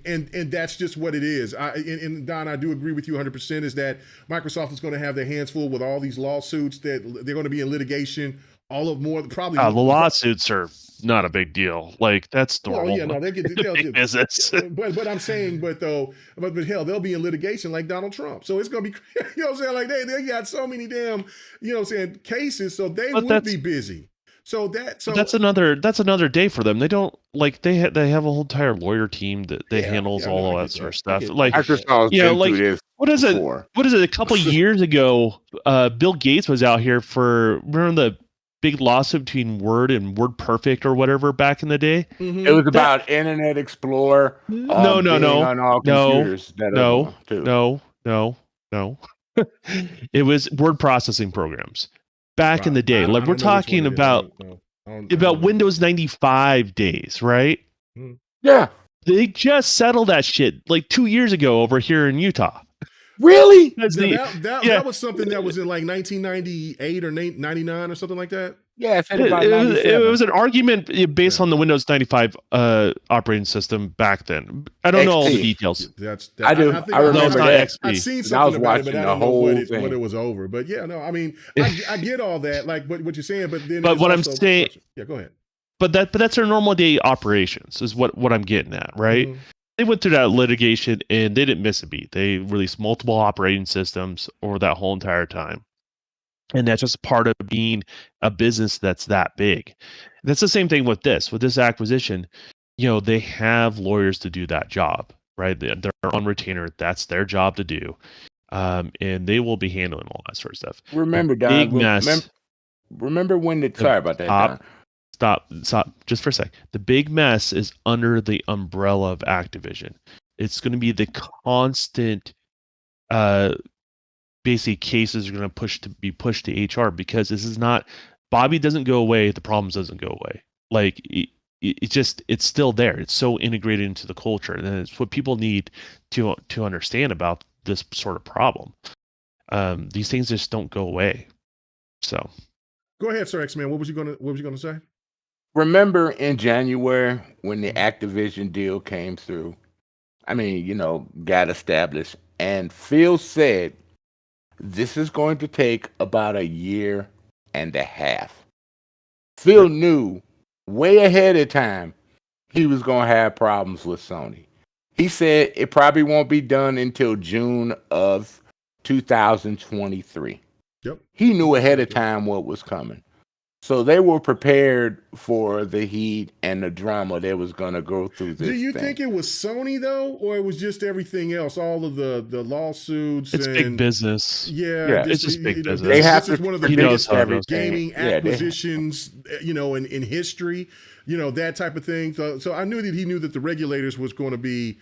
that's just what it is. And Don, I do agree with you 100%, is that Microsoft is going to have their hands full with all these lawsuits that they're going to be in litigation. All of more probably the lawsuits are not a big deal. Like, that's normal. Well, yeah, no, they'll get business. But I'm saying, but hell, they'll be in litigation like Donald Trump. So it's gonna be, you know what I'm saying? Like they got so many damn, you know what I'm saying, cases. So they would be busy. So that's another day for them. They don't like they have a whole entire lawyer team that handles all of that sort of stuff. Like, what is it? What is it? A couple of years ago, Bill Gates was out here for, remember the big lawsuit between Word and WordPerfect or whatever back in the day? Mm-hmm. It was about Internet Explorer. No. It was word processing programs back in the day. Like, we're talking about Windows 95 days, right? Yeah. They just settled that shit like 2 years ago over here in Utah. Really? That was something that was in like 1998 or 99 or something like that. Yeah, it was an argument based on the Windows 95 operating system back then. I don't know all the details. I do. I remember that. I've seen something about it, but I don't know what it was over. But yeah, no, I mean, I get all that, like what you're saying, but then. But what I'm saying, yeah, go ahead. But that's their normal day operations, is what I'm getting at, right? Mm-hmm. They went through that litigation and they didn't miss a beat. They released multiple operating systems over that whole entire time. And that's just part of being a business that's that big. That's the same thing with this acquisition. You know, they have lawyers to do that job, right? They're on retainer. That's their job to do. And they will be handling all that sort of stuff. Remember, Don, big mess. Remember when sorry about that, Don. Stop just for a sec. The big mess is under the umbrella of Activision. It's going to be the constant basic cases are going to be pushed to HR, because this is not, Bobby doesn't go away, the problems doesn't go away. Like, it's still there. It's so integrated into the culture, and it's what people need to understand about this sort of problem. These things just don't go away. So go ahead, Sir X-Man. What was you gonna say? Remember in January when the Activision deal came through? I mean, got established, and Phil said this is going to take about a year and a half. Phil knew way ahead of time he was going to have problems with Sony. He said it probably won't be done until June of 2023. Yep. He knew ahead of time what was coming. So they were prepared for the heat and the drama that was going to go through this. Do you think it was Sony, though, or it was just everything else, all of the lawsuits? It's big business. Yeah, it's just big business. This is one of the biggest gaming acquisitions, in history, that type of thing. So I knew that he knew that the regulators was going to be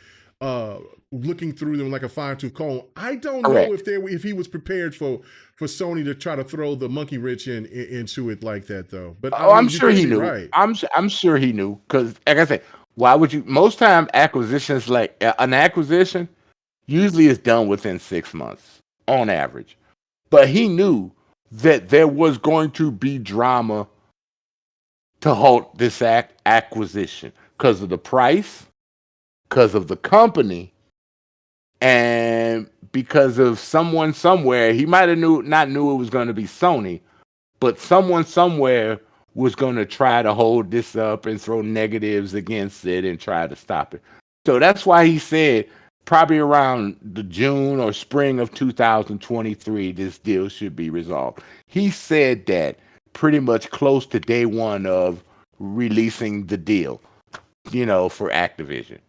looking through them like a fine-tooth comb. I don't know if he was prepared for Sony to try to throw the monkey wrench into it like that, though. But I'm sure he knew. Right. I'm sure he knew, because, like I said, why would you? Most time acquisitions, like an acquisition, usually is done within 6 months on average. But he knew that there was going to be drama to halt this acquisition because of the price, because of the company, and because of someone somewhere. He might have not knew it was going to be Sony, but someone somewhere was going to try to hold this up and throw negatives against it and try to stop it. So that's why he said probably around the June or spring of 2023, this deal should be resolved. He said that pretty much close to day one of releasing the deal, for Activision.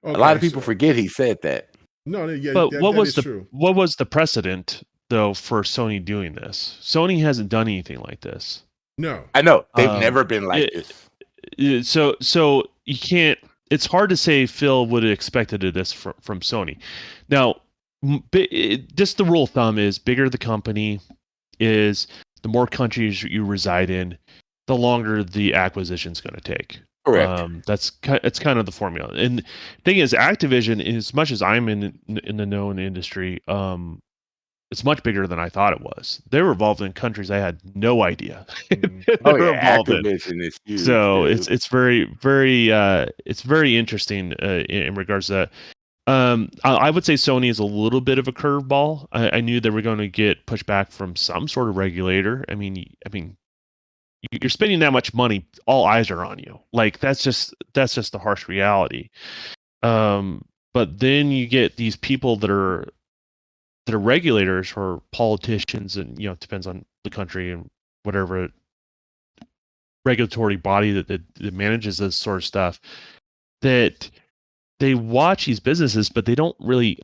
Okay, a lot of people forget he said that. No, yeah, but that is true. What was the precedent though for Sony doing this? Sony hasn't done anything like this. No, I know they've never been like this. So you can't. It's hard to say Phil would have expected this from Sony. Now, just the rule of thumb is bigger the company is, the more countries you reside in, the longer the acquisition is going to take. Correct. It's kind of the formula. And the thing is, Activision, as much as I'm in the known industry, it's much bigger than I thought it was. They were involved in countries I had no idea. Activision is huge. So it's very, very it's very interesting in regards to that. I would say Sony is a little bit of a curveball. I knew they were going to get pushback from some sort of regulator. I mean, you're spending that much money, all eyes are on you. Like that's just the harsh reality. But then you get these people that are regulators or politicians, and it depends on the country and whatever regulatory body that manages this sort of stuff, that they watch these businesses, but they don't really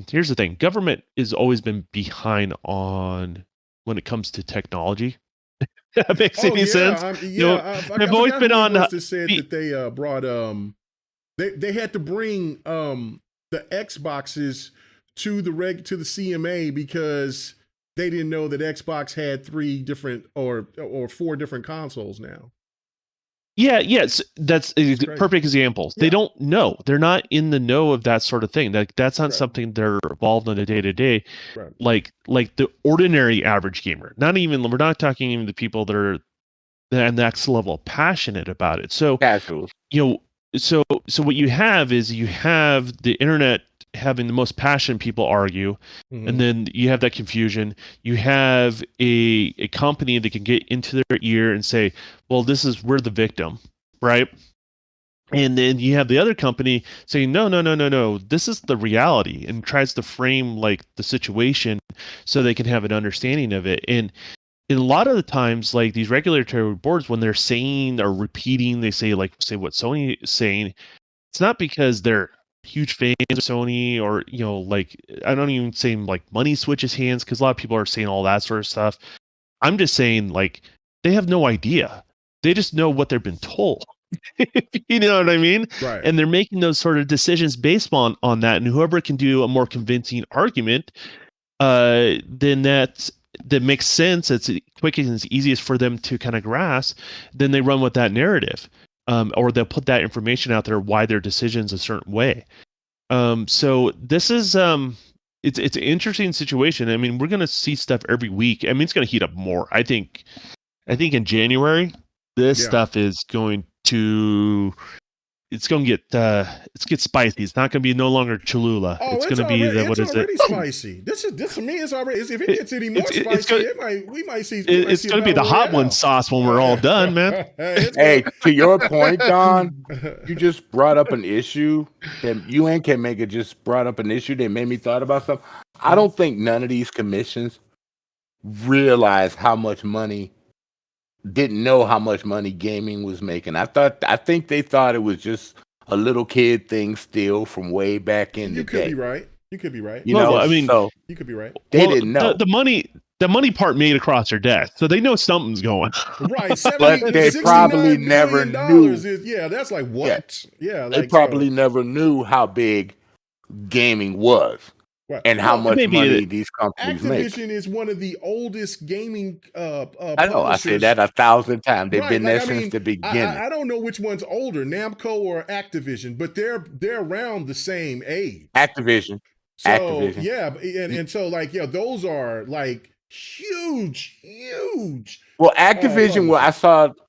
here's the thing. Government has always been behind on when it comes to technology. That makes any sense. They've always been on that said that they brought they had to bring the Xboxes to the CMA because they didn't know that Xbox had 3 different or 4 different consoles now. Yes, that's a perfect example. Yeah. They don't know. They're not in the know of that sort of thing. That's not something they're involved in a day-to-day. Right. Like the ordinary average gamer. We're not talking even the people that are the next level passionate about it. So casual. So what you have is the internet having the most passion, people argue, and then you have that confusion. You have a company that can get into their ear and say, well, we're the victim, right? And then you have the other company saying, no, this is the reality, and tries to frame like the situation so they can have an understanding of it. And a lot of the times, like these regulatory boards, when they're saying or repeating, they say what Sony is saying, it's not because they're huge fans of Sony or, I don't even say like money switches hands, because a lot of people are saying all that sort of stuff. I'm just saying like they have no idea. They just know what they've been told. You know what I mean? Right. And they're making those sort of decisions based on that. And whoever can do a more convincing argument, then that makes sense. It's quick and it's easiest for them to kind of grasp. Then they run with that narrative. Or they'll put that information out there why their decision's a certain way. So this is it's an interesting situation. I mean, we're going to see stuff every week. I mean, it's going to heat up more. I think in January, this stuff is going to get spicy. It's not going to be no longer Cholula. It's going to be already spicy. This to me is already. If it gets any more spicy, we might see. It's going to be the hot one sauce when we're all done, man. Hey, to your point, Don, you just brought up an issue that you and Ken Mega just brought up an issue that made me thought about something. I don't think none of these commissions realize didn't know how much money gaming was making. I think they thought it was just a little kid thing still from way back in the day. You could be right. You could be right. They didn't know. The money part made across their desk, so they know something's going. Right. But they probably never knew. That's like what? Yeah. They probably never knew how big gaming was. Right. And how much money these companies make. Activision is one of the oldest gaming I know, I say that 1,000 times. They've been there since the beginning. I don't know which one's older, Namco or Activision, but they're around the same age. Activision. Yeah, and so those are like huge. Well, Activision,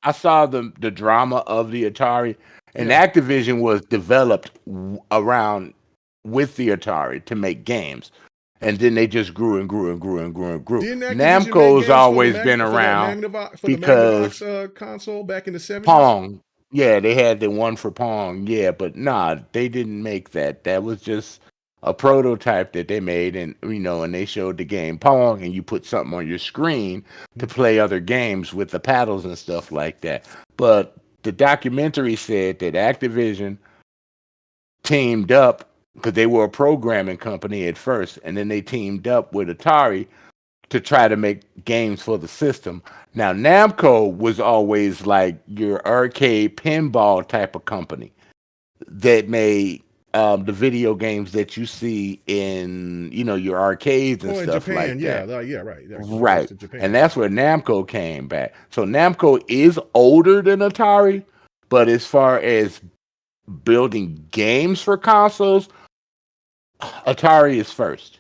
I saw the drama of the Atari, and Activision was developed around with the Atari to make games. And then they just grew and grew and grew and grew and grew. Namco's always been around for the Magnavox console back in the 70s. Pong. Yeah, they had the one for Pong. Yeah, but nah, they didn't make that. That was just a prototype that they made, and and they showed the game Pong, and you put something on your screen to play other games with the paddles and stuff like that. But the documentary said that Activision teamed up because they were a programming company at first, and then they teamed up with Atari to try to make games for the system. Now, Namco was always like your arcade pinball type of company that made the video games that you see in your arcades and stuff Japan, like that. Yeah, right. Right. And that's where Namco came back. So Namco is older than Atari, but as far as building games for consoles, Atari is first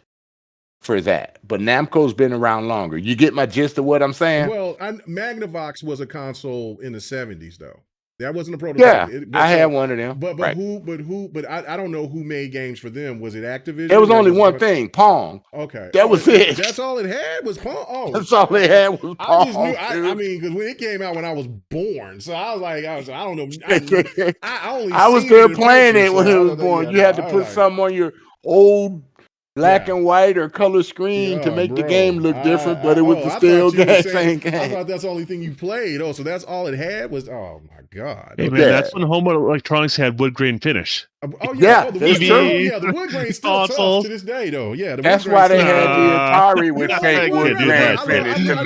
for that. But Namco's been around longer. You get my gist of what I'm saying? Well, Magnavox was a console in the 70s, though. That wasn't a prototype. Yeah, I had one of them. But I don't know who made games for them. Was it Activision? There was only one thing, Pong. Okay. That was it. That's all it had was Pong. Oh, that's all they had was Pong. I just knew, I mean, because when it came out when I was born, so I was like, I don't know. I was there playing it when it was born. You had to put something on your old black and white or color screen to make the game look different, but it was the still same game. I thought that's the only thing you played. Oh, so that's all it had was, oh my God. Hey, man, that's when home electronics had wood grain finish. Oh yeah, the wood grain still tough to this day though. Yeah, that's why they had the Atari with fake wood grain finish to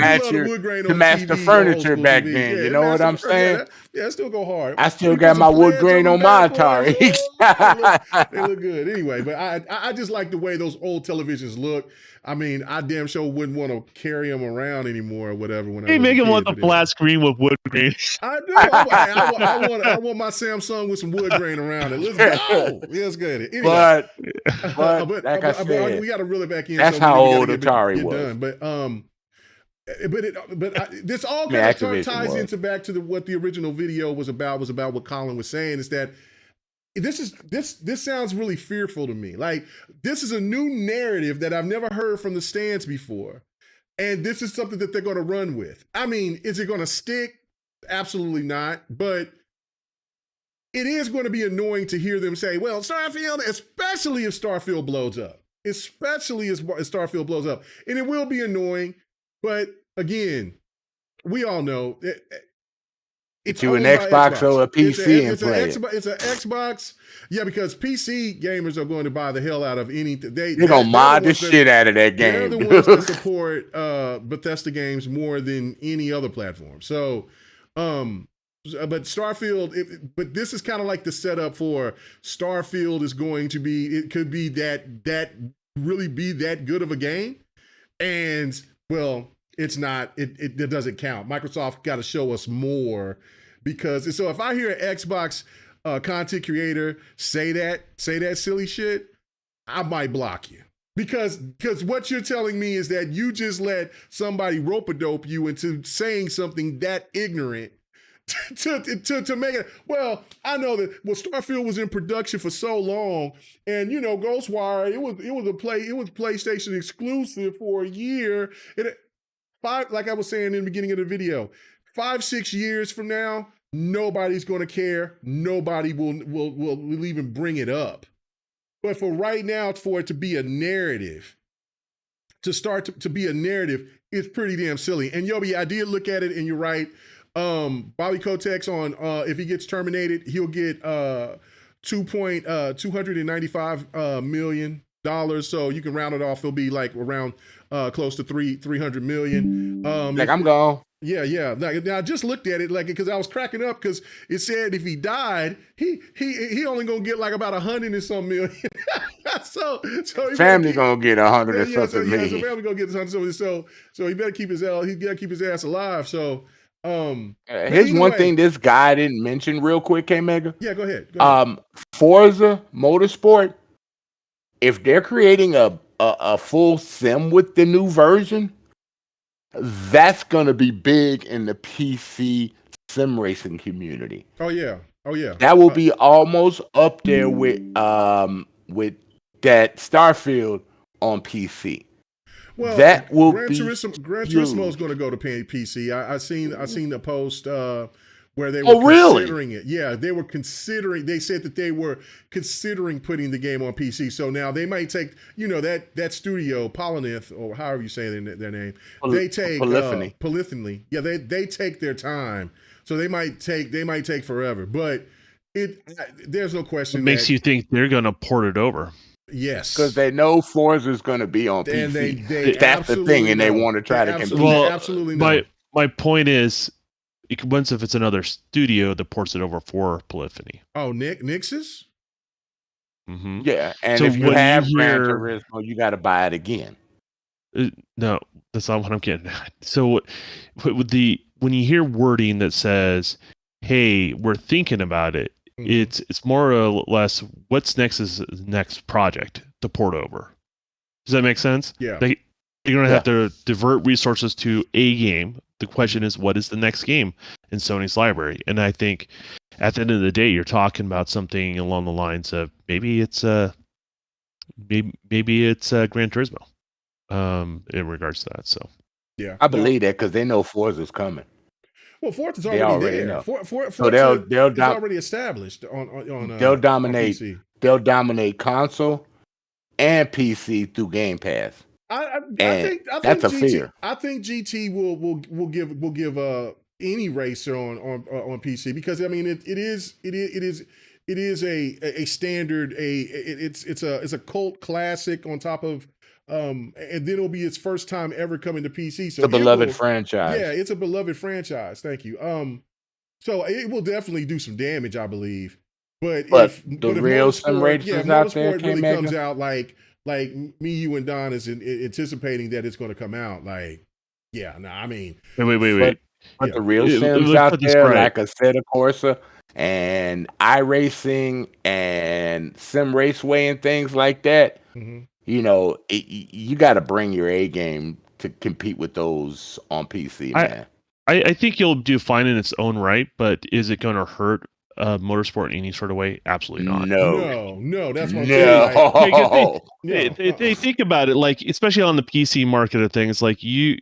match the furniture back then. You know what I'm saying? Yeah, still go hard. I still got my wood grain on my Atari. They look good anyway. But I just like the way those old televisions look. I mean, I damn sure wouldn't want to carry them around anymore or whatever. When they make them want the flat screen with wood grain. I do. I want my Samsung with some wood grain around it. Let's go. Let's get it. Anyway, but like I said, we got to reel it back in. That's how old Atari was. Done. But this all kind of ties into back to what the original video was about what Colin was saying is that this sounds really fearful to me. Like, this is a new narrative that I've never heard from the stands before. And this is something that they're going to run with. I mean, is it going to stick? Absolutely not. But it is going to be annoying to hear them say, well, Starfield, especially if Starfield blows up. Especially as Starfield blows up. And it will be annoying. But again, we all know it's an Xbox or a PC it's an Xbox. Yeah, because PC gamers are going to buy the hell out of anything. They're going to mod the shit out of that game. They're the ones that support Bethesda games more than any other platform. So, but Starfield, but this is kind of like the setup for Starfield is going to be, it could be that really be that good of a game. And, well, it's not, it doesn't count. Microsoft got to show us more because, so if I hear an Xbox content creator say that silly shit, I might block you. Because what you're telling me is that you just let somebody rope-a-dope you into saying something that ignorant to make it. Well, I know that Starfield was in production for so long, and Ghostwire, it was PlayStation exclusive for a year. Like I was saying in the beginning of the video, 5-6 years from now, nobody's going to care. Nobody will even bring it up. But for right now, for it to be a narrative, to start to be a narrative, it's pretty damn silly. And Yobi, I did look at it, and you're right. Bobby Kotick's on, if he gets terminated, he'll get $295 million. So you can round it off. It'll be like around close to 300 million. I'm gone. Yeah. Now I just looked at it because I was cracking up because it said if he died, he only gonna get like about 100 and some million. so family gonna get 100 or something million. So family gonna get 100. So he better keep his ass alive. So here's one thing this guy didn't mention real quick, K-Mega. Yeah, go ahead. Forza Motorsport, if they're creating a full sim with the new version, that's gonna be big in the PC sim racing community. Oh yeah. That will be almost up there with that Starfield on PC. Well, that will Gran be Turismo is going to go to PC. I seen a post where they were considering it. Yeah, they were considering. They said that they were considering putting the game on PC. So now they might take, that studio Polynith, or however you say their name. They take Polyphony. Yeah, they take their time. So they might take forever. But there's no question. It makes you think they're going to port it over. Yes, because they know Forza is going to be on and PC. That's the thing, and they want to try to compete. Well, absolutely. My point is, once if it's another studio that ports it over for Polyphony. Oh, Nix's? Mm-hmm. Yeah, and so if you have Gran Turismo, you got to buy it again. No, that's not what I'm getting at. So, when you hear wording that says, "Hey, we're thinking about it," it's more or less what's next project to port over. Does that make sense? Yeah. You're going to have to divert resources to a game. The question is, what is the next game in Sony's library? And I think at the end of the day, you're talking about something along the lines of maybe it's Gran Turismo in regards to that. So yeah, I believe that because they know Forza's coming. Well, Forza's already there. Forza so they'll is already established on they'll dominate. On PC. They'll dominate console and PC through Game Pass. I think that's a GT, fear. I think GT will give any racer on PC, because I mean it is a standard, it's a cult classic on top of and then it'll be its first time ever coming to PC. So it's a beloved franchise. Yeah, it's a beloved franchise. Thank you. So it will definitely do some damage, I believe. But if real sim racers out there really comes out like me, you, and Don is anticipating that it's going to come out, like, yeah, no, I mean, wait. But the real sims out there, like Assetto Corsa and iRacing and Sim Raceway and things like that, you got to bring your A game to compete with those on PC, man. I think you'll do fine in its own right, but is it going to hurt motorsport in any sort of way? Absolutely not. No, that's what I'm saying. They think about it, like, especially on the PC market of things, like you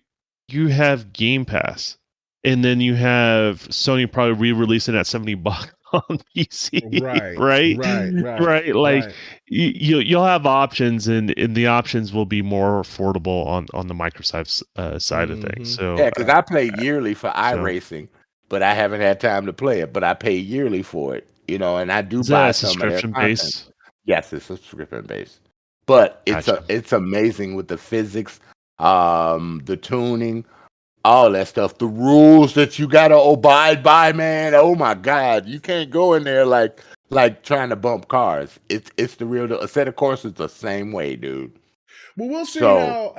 have Game Pass, and then you have Sony probably re-releasing at $70 on PC, right. Like you'll have options, and the options will be more affordable on the Microsoft side of things. So yeah, because I play yearly for iRacing. But I haven't had time to play it. But I pay yearly for it, and I do buy some of their content. Yes, it's subscription based. But it's amazing with the physics, the tuning, all that stuff, the rules that you gotta abide by, man. Oh my God, you can't go in there like trying to bump cars. It's the real deal. Assetto Corsa is the same way, dude. Well, we'll see how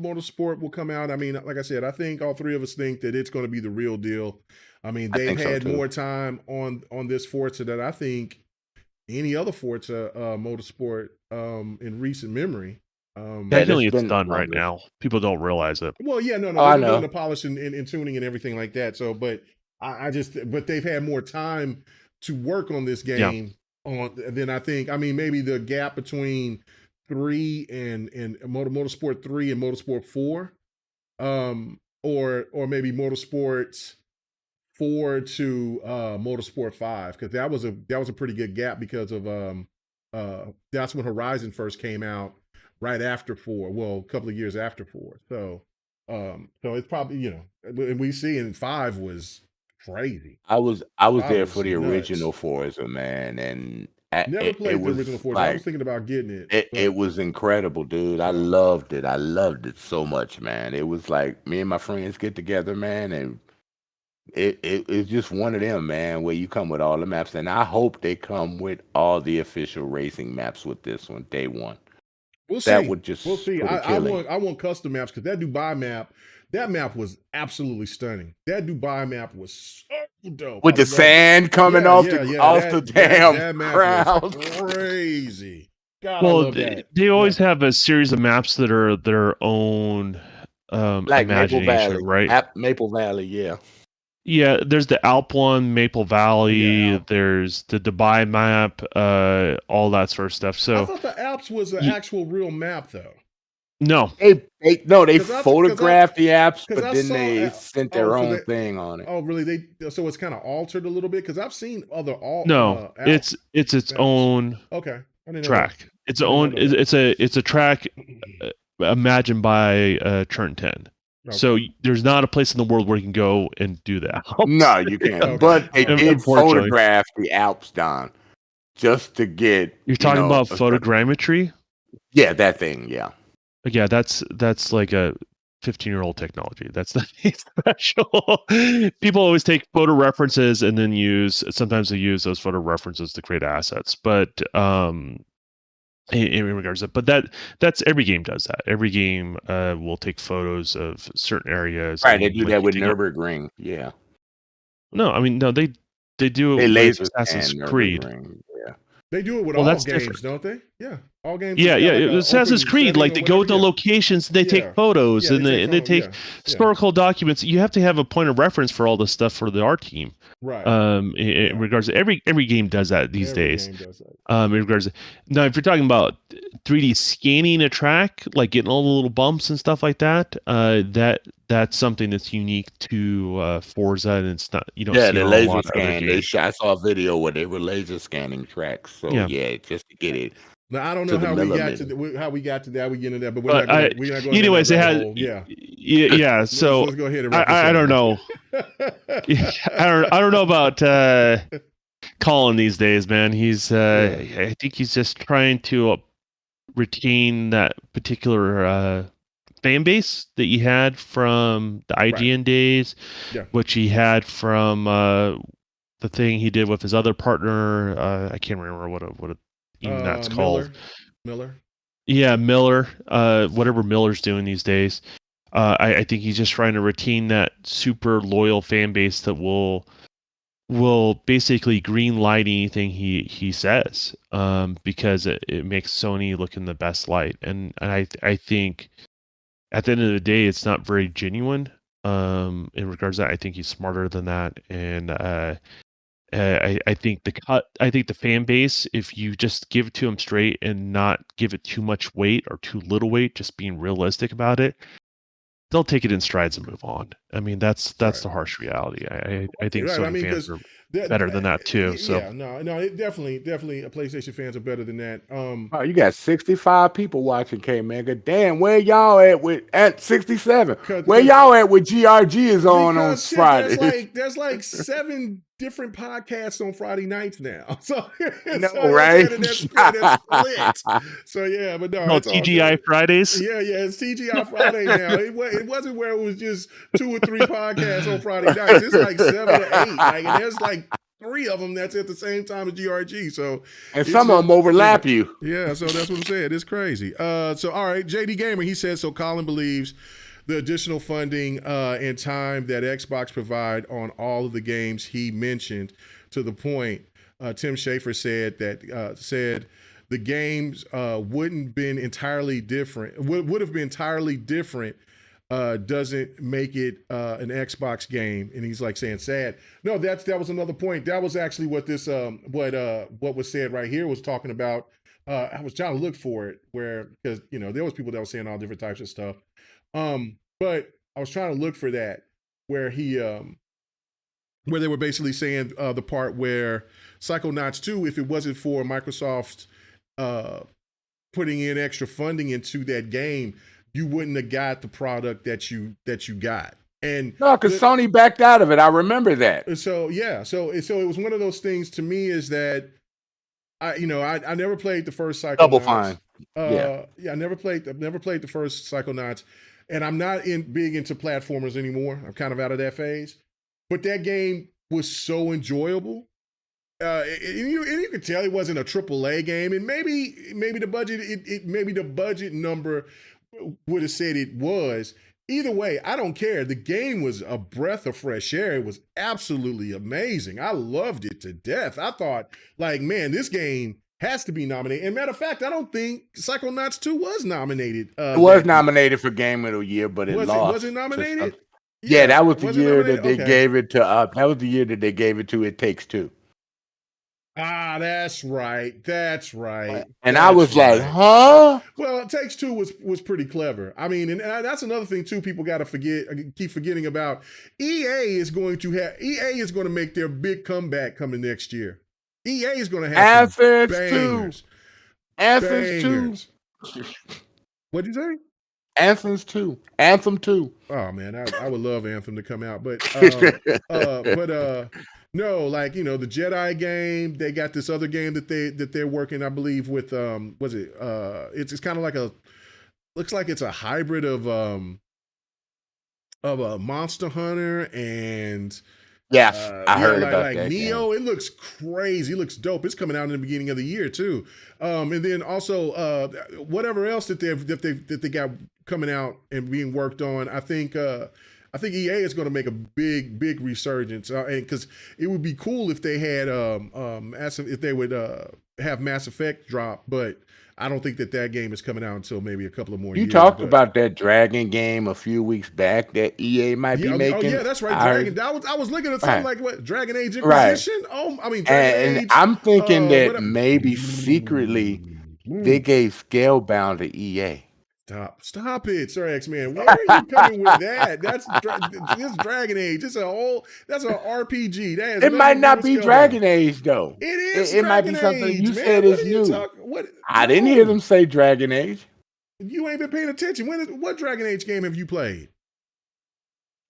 motorsport will come out. I mean, like I said, I think all three of us think that it's going to be the real deal. I mean, they've had more time on this Forza than I think any other Forza motorsport in recent memory. Technically, it's done right now. People don't realize it. Well, yeah, no, they're doing the polish and tuning and everything like that. So, but but they've had more time to work on this game than I think. I mean, maybe the gap between 3 and Motorsport 3 and Motorsport 4, or maybe Motorsport 4 to Motorsport 5, because that was a pretty good gap, because of that's when Horizon first came out, right after 4. Well, a couple of years after 4. So it's probably, and we see in 5 was crazy. I was there for the original Forza, man, and never played the original Forza. I was thinking about getting it. It was incredible, dude. I loved it. I loved it so much, man. It was like me and my friends get together, man, and it's just one of them, man, where you come with all the maps. And I hope they come with all the official racing maps with this one, day one. We'll see. We'll see. I want custom maps, because that Dubai map was absolutely stunning. That Dubai map was so dope. With the sand coming off the damn ground. Crazy. God, well, they always have a series of maps that are their own like imagination, Maple Valley, right? Maple Valley, yeah. Yeah, there's the Alp one, Maple Valley. Yeah, There's the Dubai map, all that sort of stuff. I So thought the Alps was an actual real map though. no, They 'Cause photographed the apps, because but I then saw they Al- sent oh their so own they thing on it. oh really so it's kind of altered a little bit because I've seen other no, Alp it's its maps. own Okay, I didn't know that. track. It's I did not own. know that. It's a track imagined by Turn 10. So Okay. there's not a place in the world where you can go and do that. No, you can't. Okay. But they Okay. did Unfortunately. photograph the Alps down just to get. You're talking about a certain- photogrammetry? Yeah, that thing. Yeah. Yeah, that's like a 15-year-old technology. That's nothing special. People always take photo references and then sometimes they use those photo references to create assets. But in regards to, but that's every game does that. Every game will take photos of certain areas. Right. They do that with Nürburgring. Yeah. No, I mean, no, they do They it with laser Assassin's scan Creed. Nürburgring. Yeah. They do it with Well, all that's games, different. don't they? Yeah, all games. Yeah, just got yeah. like a Assassin's open Creed, setting like or they go whatever, to locations, they take photos, and they take historical documents. You have to have a point of reference for all this stuff for the art team. Right. In regards to every game does that these days. Game does that. In regards to, now, if you're talking about 3D scanning a track, like getting all the little bumps and stuff like that, that's something that's unique to Forza, and it's not you don't see it the on a laser lot of other scan. games. I saw a video where they were laser scanning tracks. So yeah just to get it. Now I don't know how we got to that. We get into that, but we're not going. Anyways, it has. Yeah. Yeah. So let's go ahead and I don't know. I don't know about Colin these days, man. He's I think he's just trying to retain that particular fan base that he had from the IGN days, which he had from the thing he did with his other partner. I can't remember what even that's called. Miller. Yeah, Miller. Whatever Miller's doing these days. I think he's just trying to retain that super loyal fan base that will basically green light anything he says, because it makes Sony look in the best light, and I think at the end of the day it's not very genuine in regards to that. I think he's smarter than that, and I think the fan base, if you just give it to them straight and not give it too much weight or too little weight, just being realistic about it, they'll take it in strides and move on. I mean, that's the harsh reality. I think Sony fans are better than that too. So yeah, no, it definitely PlayStation fans are better than that. Oh, you got 65 people watching K Mega. Damn, where y'all at 67? Where y'all at with GRG is on Friday? There's like 7 different podcasts on Friday nights now. So right? That's split. So yeah, but no, it's TGI Fridays. Yeah, it's TGI Friday now. It wasn't where it was just 2 or 3 podcasts on Friday nights. It's like 7 or 8. Like, and there's like 3 of them that's at the same time as GRG. So and some of them overlap you. Yeah, so that's what I'm saying. It's crazy. So all right, JD Gamer, he says, so Colin believes the additional funding and time that Xbox provide on all of the games he mentioned, to the point Tim Schafer said that the games would have been entirely different, doesn't make it an Xbox game. And he's like saying sad. No, that was another point. That was actually what this what was said right here was talking about. I was trying to look for it because there was people that were saying all different types of stuff. But I was trying to look for that where where they were basically saying the part where Psychonauts 2, if it wasn't for Microsoft putting in extra funding into that game, you wouldn't have got the product that you got. And no, because Sony backed out of it. I remember that. So yeah, so it was one of those things to me is that I never played the first Psychonauts. Double Fine. I never played the first Psychonauts, and I'm not big into platformers anymore. I'm kind of out of that phase. But that game was so enjoyable. And you could tell it wasn't a AAA game, and maybe the budget maybe the budget number would have said it was. Either way, I don't care. The game was a breath of fresh air. It was absolutely amazing. I loved it to death. I thought, like, man, this game has to be nominated. And matter of fact, I don't think Psychonauts 2 was nominated. It was nominated for Game of the Year, but it lost. Was it nominated? Yeah, that was the was it year that nominated? they Okay. gave it to. That was the year that they gave it to It Takes Two. Ah, that's right. That's right. And that's I was right. like, huh? Well, It Takes Two was pretty clever. I mean, and that's another thing too. People got to keep forgetting about. EA is going to make their big comeback coming next year. EA is going to have some bangers. Athens 2. What'd you say? Anthem 2. Oh man, I would love Anthem to come out, but no, like the Jedi game. They got this other game that they're working, I believe, with was it it's kind of like looks like it's a hybrid of a Monster Hunter and yes, I heard about like that Neo. game. It looks crazy. It looks dope. It's coming out in the beginning of the year too. And then also whatever else that they got coming out and being worked on. I think EA is going to make a big resurgence, and because it would be cool if they had if they would have Mass Effect drop, but I don't think that game is coming out until maybe a couple of more years. You talked about that Dragon game a few weeks back that EA might be making. Oh yeah, that's right. Dragon. I was looking at something like what Dragon Age Inquisition. Right. Oh, I mean, Dragon Age. I'm thinking that maybe secretly they gave Scalebound to EA. Stop it, Sir X-Man. Where are you coming with that? That's this Dragon Age. That's an RPG. It might not be Dragon Age though. It is. It might be something you said is new. I didn't hear them say Dragon Age. You ain't been paying attention. What Dragon Age game have you played?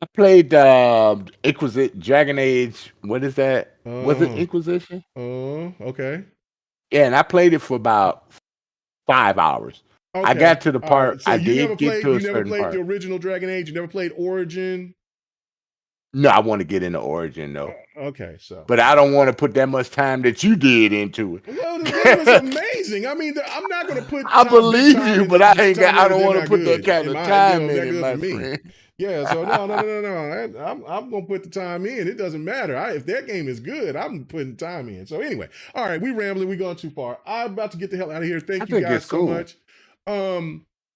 I played Dragon Age. What is that? Was it Inquisition? Oh, okay. Yeah, and I played it for about 5 hours. Okay. I got to the part. So I did get to a certain part. You never played the original Dragon Age? You never played Origin? No, I want to get into Origin though. Okay, so. But I don't want to put that much time that you did into it. Well, the game is amazing. I mean, I'm not going to put. I believe you, but I don't want to put that kind of time in my friend. Yeah, so no. I'm going to put the time in. It doesn't matter. If that game is good, I'm putting time in. So anyway, all right, we rambling. We going too far. I'm about to get the hell out of here. Thank you guys so much.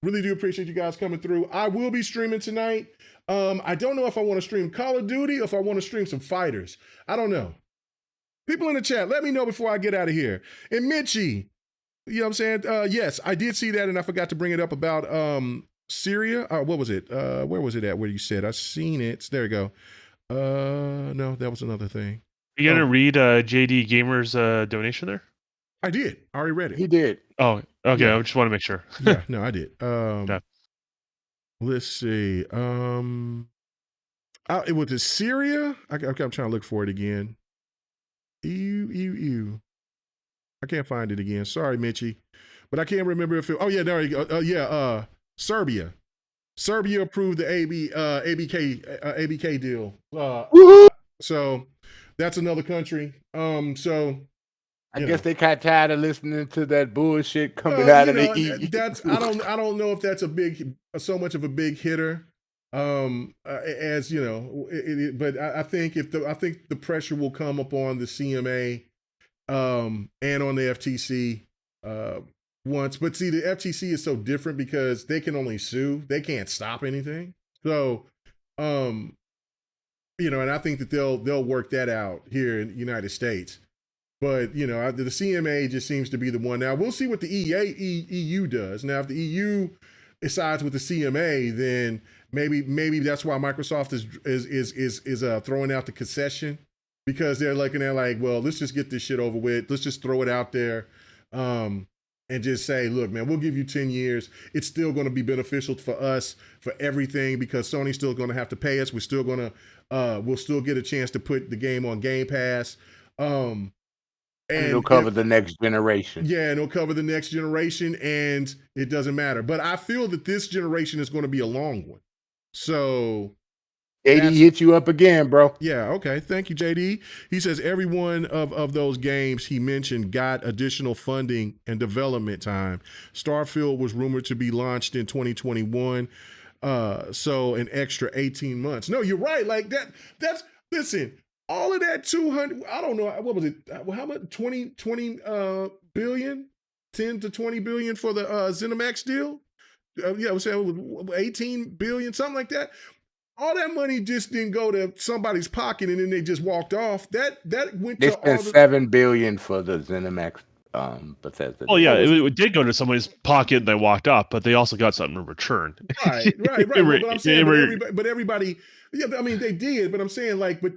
Really do appreciate you guys coming through. I will be streaming tonight. I don't know if I want to stream Call of Duty or if I want to stream some fighters. I don't know. People in the chat, let me know before I get out of here. And Mitchie, you know what I'm saying? Yes, I did see that and I forgot to bring it up about Syria. What was it? Where was it at? Where you said? I seen it. There you go. No, that was another thing. You gonna read JD Gamer's donation there? I did. I already read it. He did. Oh, okay. Yeah. I just want to make sure. Yeah, no, I did. Yeah. Let's see. It was it Syria? I'm trying to look for it again. Ew. I can't find it again. Sorry, Mitchie. But I can't remember if it. Oh yeah, there you go. Serbia. Serbia approved the ABK deal. So that's another country. So I guess they got tired of listening to that bullshit coming out of the EU. I don't know if that's so much of a big hitter, as you know. But I think the pressure will come upon the CMA, and on the FTC once. But see, the FTC is so different because they can only sue; they can't stop anything. So, and I think that they'll work that out here in the United States. But, the CMA just seems to be the one. Now, we'll see what the EU does. Now, if the EU sides with the CMA, then maybe that's why Microsoft is throwing out the concession, because they're looking at like, well, let's just get this shit over with. Let's just throw it out there and just say, look, man, we'll give you 10 years. It's still going to be beneficial for us for everything because Sony's still going to have to pay us. We're still going to we'll still get a chance to put the game on Game Pass. And it'll cover the next generation. Yeah, and it'll cover the next generation, and it doesn't matter. But I feel that this generation is going to be a long one. So JD hit you up again, bro. Yeah, okay. Thank you, JD. He says every one of those games he mentioned got additional funding and development time. Starfield was rumored to be launched in 2021. So an extra 18 months. No, you're right. Like listen. All of that 200, I don't know, what was it? How much? 20 billion? 10 to 20 billion for the ZeniMax deal? Yeah, I was saying 18 billion, something like that. all that money just didn't go to somebody's pocket and then they just walked off. That went They to all spent the $7 billion for the ZeniMax Bethesda. Oh yeah, was it did go to somebody's pocket and they walked off, but they also got something in return. right. Well, but I'm saying, but everybody, yeah, I mean, they did, but I'm saying, like, but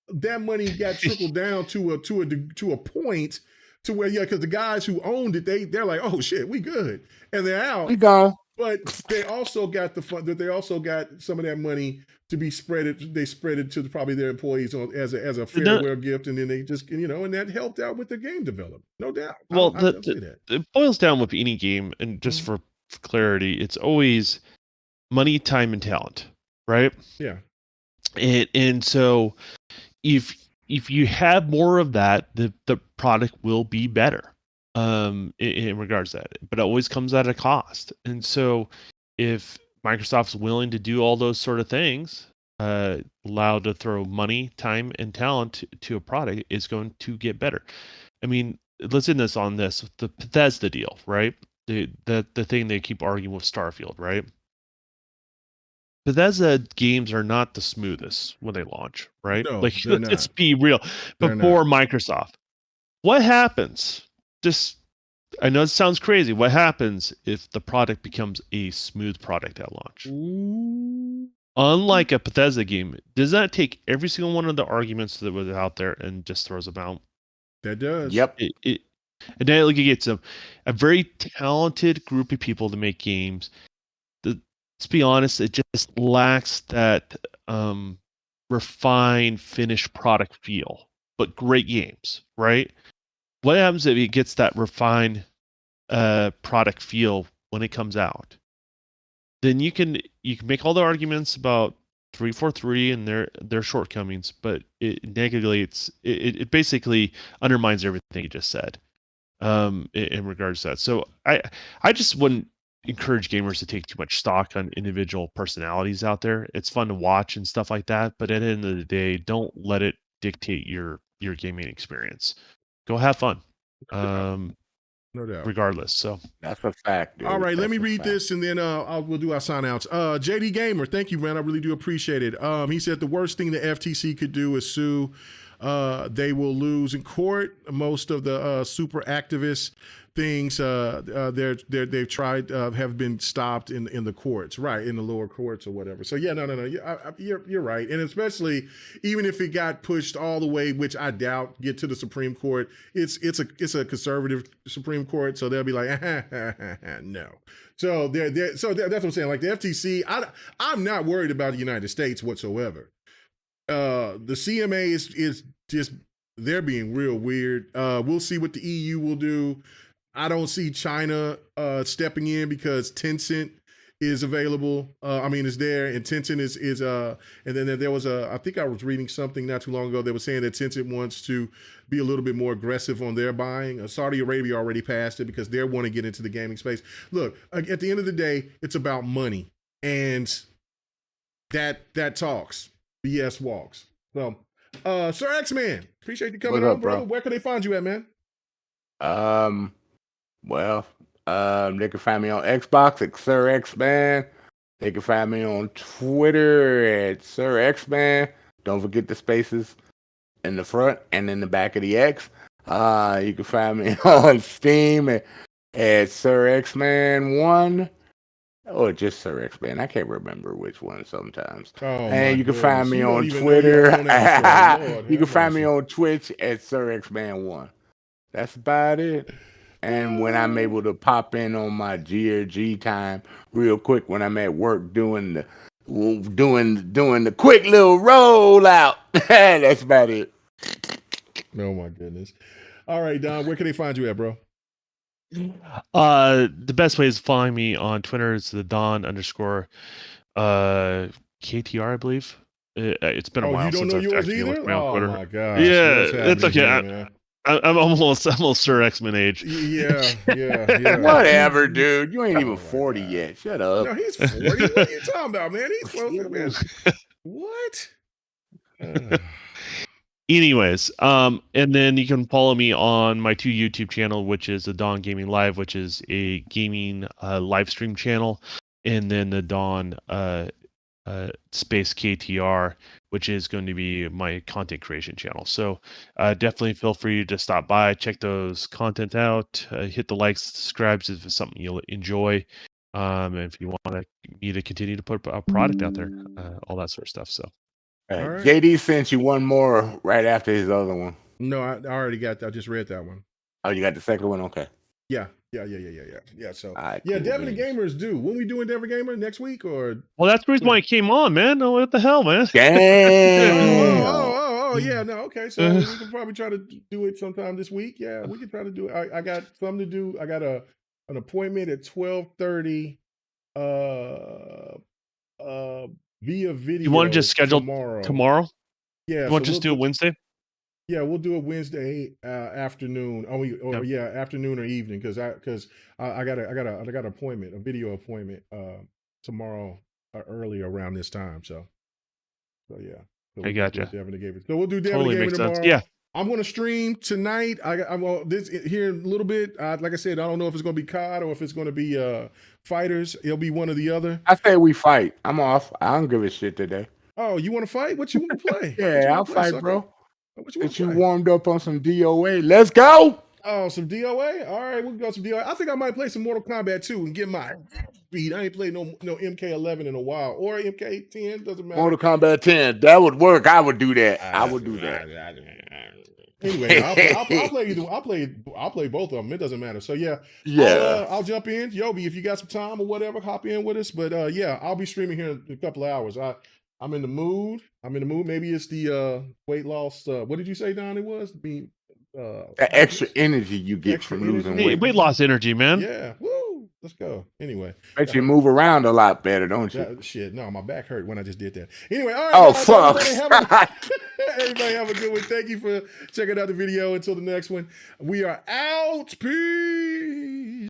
that money got trickled down to a point to where, yeah, because the guys who owned it, they're like, oh shit, we good, and they're out. We gone. But they also got the fun. That they also got some of that money to be spread. They spread it to probably their employees as a farewell gift, and then they just and that helped out with the game development, no doubt. Well, it boils down with any game, and just for clarity, it's always money, time, and talent, right? Yeah. And so if you have more of that, the product will be better. In regards to that, but it always comes at a cost. And so if Microsoft's willing to do all those sort of things, allowed to throw money, time, and talent to a product, is going to get better. I mean, let's end this on this, the Bethesda deal, right? The thing they keep arguing with Starfield, right? Bethesda games are not the smoothest when they launch, right? No, like, they're let's not. be real. Before Microsoft, what happens? I know it sounds crazy. What happens if the product becomes a smooth product at launch? Ooh. Unlike a Bethesda game, does that take every single one of the arguments that was out there and just throws them out? That does. Yep. And then it gets a very talented group of people to make games. Let's be honest, it just lacks that refined, finished product feel. But great games, right? What happens if it gets that refined product feel when it comes out? Then you can make all the arguments about 343 and their shortcomings, but it basically undermines everything you just said in regards to that. So I just wouldn't encourage gamers to take too much stock on individual personalities out there. It's fun to watch and stuff like that, but at the end of the day, don't let it dictate your gaming experience. Go have fun. No doubt. Regardless. So that's a fact, dude. All right, let me read this and then we'll do our sign outs. JD Gamer, thank you, man. I really do appreciate it. He said the worst thing the FTC could do is sue. They will lose in court. Most of the super activist things they've tried have been stopped in the courts, right, in the lower courts or whatever. So yeah, no, you're right, and especially even if it got pushed all the way, which I doubt, get to the Supreme Court. It's a conservative Supreme Court, so they'll be like, no. So that's what I'm saying. Like the FTC, I'm not worried about the United States whatsoever. The CMA is just, they're being real weird. We'll see what the EU will do. I don't see China stepping in because Tencent is available. Is there, and Tencent is and then there was I think I was reading something not too long ago that was saying that Tencent wants to be a little bit more aggressive on their buying. Saudi Arabia already passed it because they want to get into the gaming space. Look, at the end of the day, it's about money, and that talks. BS walks. So, Sir X-Man, appreciate you coming on, brother. Where can they find you at, man? They can find me on Xbox at Sir X-Man. They can find me on Twitter at Sir X-Man. Don't forget the spaces in the front and in the back of the X. You can find me on Steam at Sir X-Man 1. Or just Sir X-Man. I can't remember which one sometimes. And you can find me on Twitter. You can find me on Twitch at Sir X-Man 1. That's about it. And when I'm able to pop in on my GRG time real quick when I'm at work doing the quick little rollout. That's about it. Oh my goodness. All right, Don, where can they find you at, bro? The best way is to find me on Twitter. It's the Don_KTR, I believe. It's been a while since I've actually looked around Twitter. My gosh. Yeah, it's okay. I'm almost Sir X-Men age. Yeah. Whatever, dude. You ain't even 40 yet. Shut up. No, he's 40. What are you talking about, man? He's close to man. What? Anyways, and then you can follow me on my 2 YouTube channel, which is the Dawn Gaming Live, which is a gaming live stream channel, and then the Dawn space KTR, which is going to be my content creation channel. So definitely feel free to stop by, check those content out, hit the likes, subscribes if it's something you'll enjoy. And if you want me to continue to put a product out there, all that sort of stuff. So, all right. JD sent you one more right after his other one. No, I already got that. I just read that one. Oh, you got the second one? Okay. Yeah. So right, yeah, cool, Definitely Gamers do. When we doing Definitely Gamer next week or? Well, that's the reason why I came on, man. Oh, what the hell, man? Damn. Oh, yeah. No, okay. So we can probably try to do it sometime this week. Yeah, we can try to do it. I got something to do. I got an appointment at 12:30. Via video. You want to just schedule tomorrow? Yeah. You want to just do it Wednesday? Yeah, we'll do it Wednesday afternoon. Afternoon or evening because I got an appointment, a video appointment tomorrow early around this time. So yeah. So I gotcha. Definitely gave it. So we'll do Definitely Gaming tomorrow. Sense. Yeah. I'm going to stream tonight. I'm this here in a little bit. Like I said, I don't know if it's going to be COD or if it's going to be fighters. It'll be one or the other. I say we fight. I'm off. I don't give a shit today. Oh, you want to fight? What you want to play? Yeah, I'll fight, bro. Get you warmed up on some DOA. Let's go. Oh, some DOA? All right, we'll go some DOA. I think I might play some Mortal Kombat 2 and get my speed. I ain't played no MK11 in a while. Or MK10, doesn't matter. Mortal Kombat 10. That would work. I would do that. I would do that. Anyway, I'll play either. I'll play both of them. It doesn't matter. So yeah. I'll jump in. Yobi, if you got some time or whatever, hop in with us. But yeah, I'll be streaming here in a couple of hours. I'm in the mood. Maybe it's the weight loss. What did you say, Don? It was the extra energy you get from losing weight. Weight loss energy, man. Yeah. Woo. Let's go. Anyway. Makes you move around a lot better, don't you? Shit. No, my back hurt when I just did that. Anyway. All right. Oh, fuck. Everybody have a good one. Thank you for checking out the video. Until the next one, we are out. Peace.